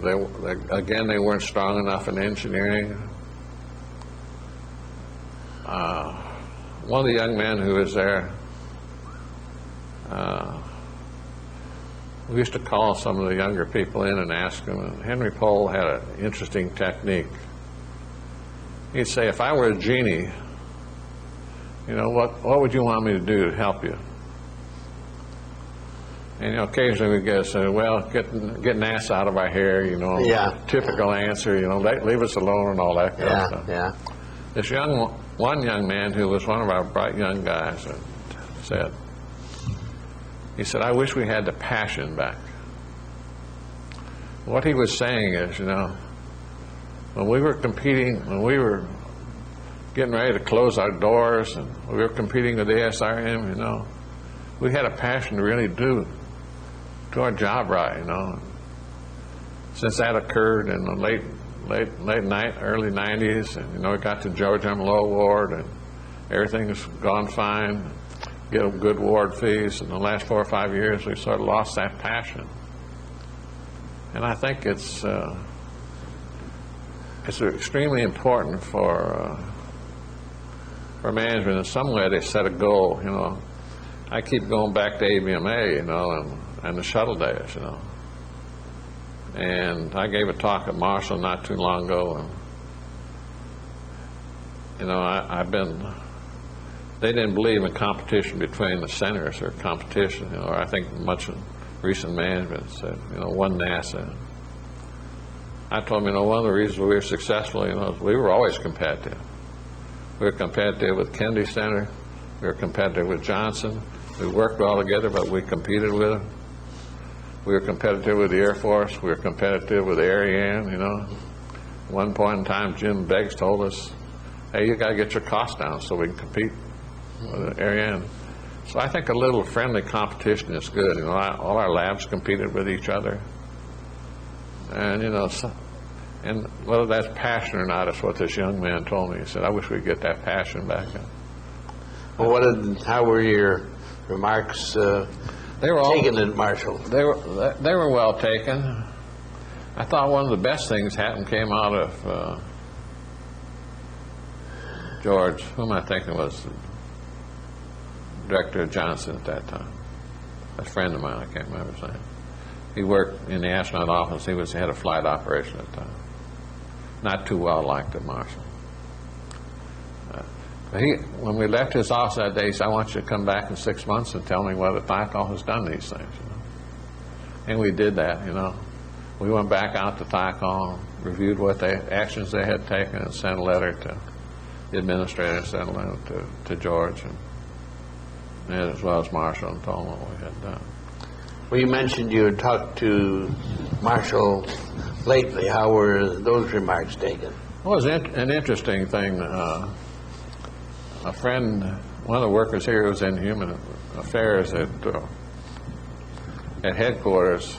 they weren't strong enough in engineering. One of the young men who was there we used to call some of the younger people in and ask them, and Henry Pohl had an interesting technique. He'd say, if I were a genie, you know, what would you want me to do to help you? And, you know, occasionally we'd get say, well, get NASA out of our hair, you know, Yeah. typical answer, you know, leave us alone and all that kind of Yeah, stuff. yeah. This one young man who was one of our bright young guys said, he said, I wish we had the passion back. What he was saying is, you know, when we were competing, when we were getting ready to close our doors and we were competing with the SRM, you know, we had a passion to really do our job right, you know. Since that occurred in the late early 90s, and, you know, we got to George M. Low Ward and everything's gone fine, get good ward fees. In the last 4 or 5 years, we sort of lost that passion. And I think it's extremely important for management. In some way, they set a goal, you know. I keep going back to ABMA, you know, and the shuttle days, you know. And I gave a talk at Marshall not too long ago, and, you know, they didn't believe in competition between the centers or competition, you know, or I think much of recent management said, you know, one NASA. I told them, you know, one of the reasons we were successful, you know, is we were always competitive. We were competitive with Kennedy Center. We were competitive with Johnson. We worked well together, but we competed with them. We were competitive with the Air Force. We were competitive with Ariane, you know. At one point in time, Jim Beggs told us, hey, you got to get your costs down so we can compete with Ariane. So I think a little friendly competition is good. You know, all our labs competed with each other. And, you know, and whether that's passion or not, it's what this young man told me. He said, I wish we'd get that passion back. Well, how were your remarks They were all taken at Marshall? They were well taken. I thought one of the best things came out of George, whom I think was Director Johnson at that time. A friend of mine, I can't remember his name. He worked in the astronaut office. He was head of flight operation at the time. Not too well liked at Marshall. When we left his office that day, he said, I want you to come back in 6 months and tell me whether THIACOL has done these things. You know? And we did that, you know. We went back out to THIACOL, reviewed what actions they had taken, and sent a letter to the administrator, sent a letter to George, and as well as Marshall, and told him what we had done. Well, you mentioned you had talked to Marshall lately. How were those remarks taken? Well, it was an interesting thing. A friend, one of the workers here who was in Human Affairs at headquarters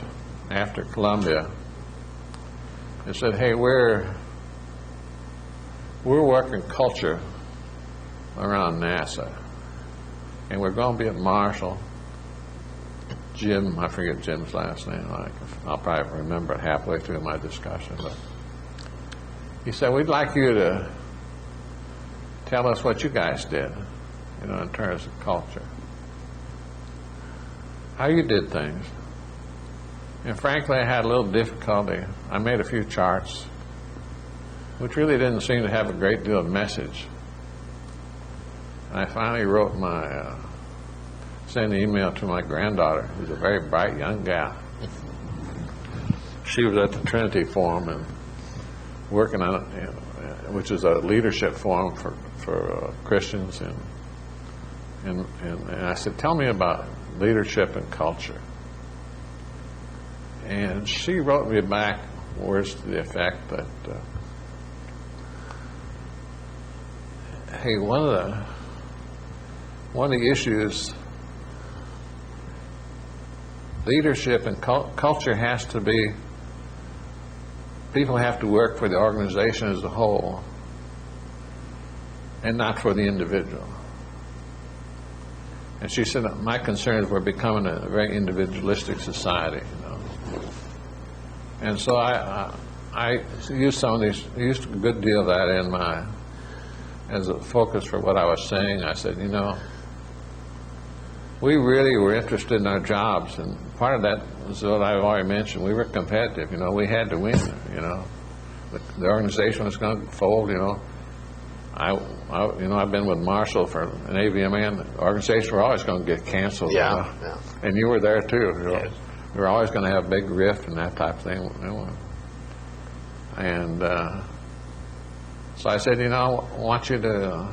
after Columbia, he said, hey, we're working culture around NASA, and we're going to be at Marshall. Jim, I forget Jim's last name. I'll probably remember it halfway through my discussion. But he said, we'd like you to tell us what you guys did, you know, in terms of culture. How you did things. And frankly, I had a little difficulty. I made a few charts, which really didn't seem to have a great deal of message. And I finally wrote sent an email to my granddaughter, who's a very bright young gal. She was at the Trinity Forum and working on it, which is a leadership forum for Christians. And I said, tell me about leadership and culture. And she wrote me back words to the effect that, hey, one of the issues, leadership and culture has to be, people have to work for the organization as a whole and not for the individual. And she said, my concern is we're becoming a very individualistic society, you know. And so I used used a good deal of that as a focus for what I was saying. I said, you know, we really were interested in our jobs, and part of that was what I've already mentioned. We were competitive. You know, we had to win. You know, the organization was going to fold. You know, I've been with Marshall for an ABMA, and the organization were always going to get canceled. Yeah, you know? yeah. And you were there too. You know? Yes. We were always going to have a big rift and that type of thing. You know? And so I said, you know, I want you to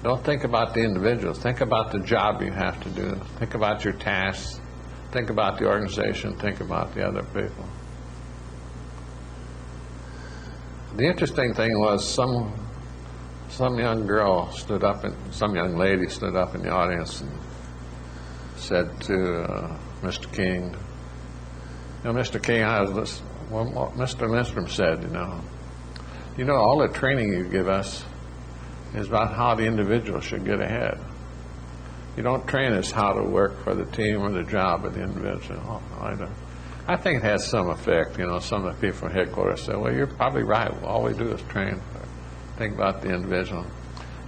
don't think about the individuals. Think about the job you have to do. Think about your tasks. Think about the organization. Think about the other people. The interesting thing was some young girl stood up, and some young lady stood up in the audience and said to Mr. King, you know, Mr. King, what Mr. Lindstrom said, you know, all the training you give us is about how the individual should get ahead. You don't train us how to work for the team or the job of the individual. I think it has some effect. You know, some of the people from headquarters said, well, you're probably right. All we do is train. Think about the individual.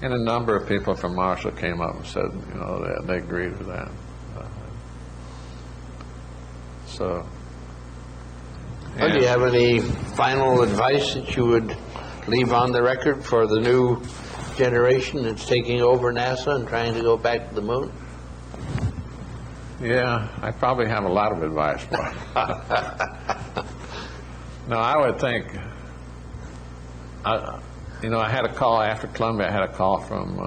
And a number of people from Marshall came up and said, you know, they agreed with that. So. Well, do you have any final advice that you would leave on the record for the new generation that's taking over NASA and trying to go back to the moon? Yeah, I probably have a lot of advice. No, I would think, you know, I had a call after Columbia. I had a call from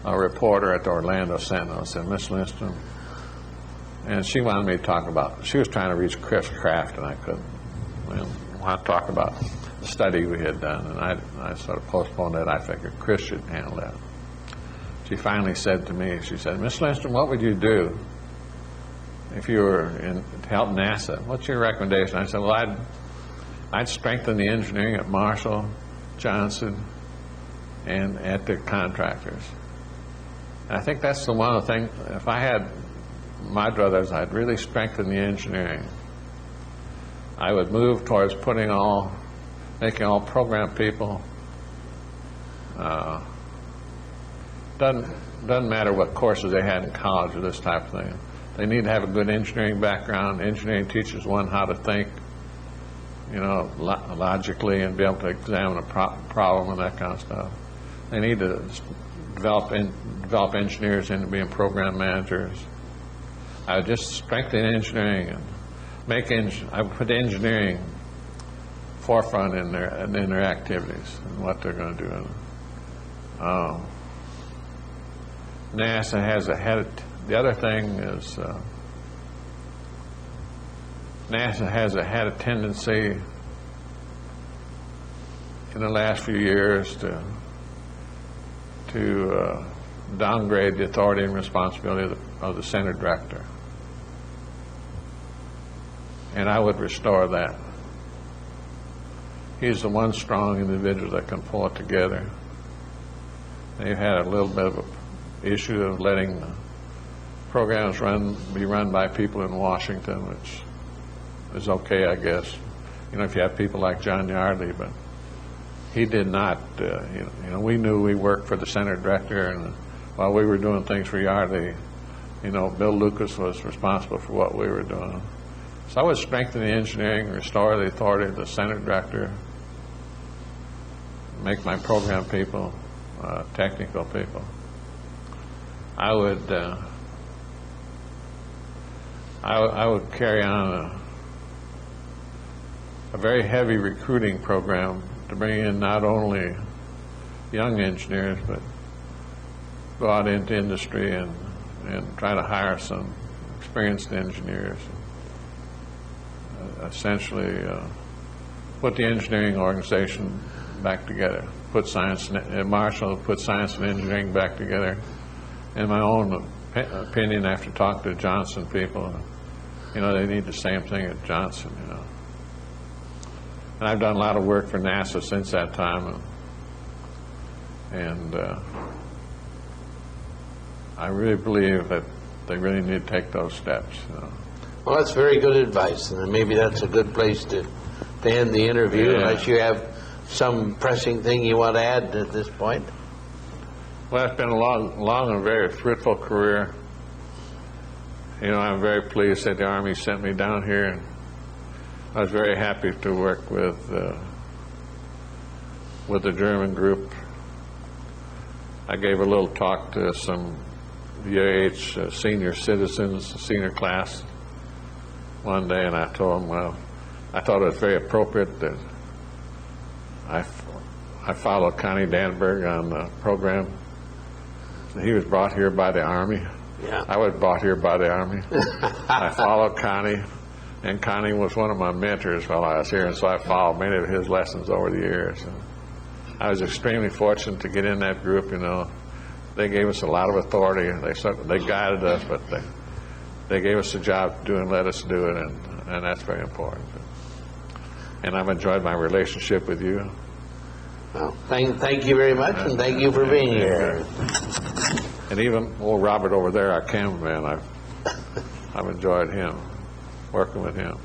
a reporter at the Orlando Sentinel. Said, Miss Lindstrom, and she wanted me to talk about, she was trying to reach Chris Kraft, and I couldn't. I want to talk about the study we had done, and I sort of postponed that. I figured Chris should handle that. She finally said to me, she said, Miss Lindstrom, what would you do if you were to help NASA? What's your recommendation? I said, well, I'd strengthen the engineering at Marshall, Johnson, and at the contractors. And I think that's the one of the things, if I had my druthers, I'd really strengthen the engineering. I would move towards making all program people. Doesn't matter what courses they had in college or this type of thing. They need to have a good engineering background. Engineering teaches one how to think, you know, logically and be able to examine a problem and that kind of stuff. They need to develop engineers into being program managers. I would just strengthen engineering and I would put engineering forefront in their activities and what they're going to do. NASA has the other thing is NASA had a tendency in the last few years to downgrade the authority and responsibility of the center director. And I would restore that. He's the one strong individual that can pull it together. They've had a little bit of an issue of letting programs be run by people in Washington, which is okay, I guess. You know, if you have people like John Yardley, but he did not. You know, we knew we worked for the center director, and while we were doing things for Yardley, you know, Bill Lucas was responsible for what we were doing. So I would strengthen the engineering, restore the authority of the center director, make my program people technical people. I would carry on a very heavy recruiting program to bring in not only young engineers, but go out into industry and try to hire some experienced engineers. Essentially put the engineering organization back together. Put science, Marshall put science and engineering back together. In my own opinion, after talking to Johnson people, you know, they need the same thing at Johnson, you know. And I've done a lot of work for NASA since that time, and I really believe that they really need to take those steps, you know. Well, that's very good advice, and maybe that's a good place to end the interview, Yeah. unless you have some pressing thing you want to add at this point. Well, it's been a long and very fruitful career. You know, I'm very pleased that the Army sent me down here, and I was very happy to work with the German group. I gave a little talk to some VAH senior citizens, senior class, one day, and I told them, well, I thought it was very appropriate that I followed Connie Danberg on the program. He was brought here by the Army. Yeah. I was brought here by the Army. I followed Connie, and Connie was one of my mentors while I was here, and so I followed many of his lessons over the years. And I was extremely fortunate to get in that group. You know, they gave us a lot of authority. They guided us, but they gave us a job to do and let us do it, and that's very important. And I've enjoyed my relationship with you. Well, thank you very much, and thank you for being here. And even old Robert over there, our cameraman, I've enjoyed him, working with him.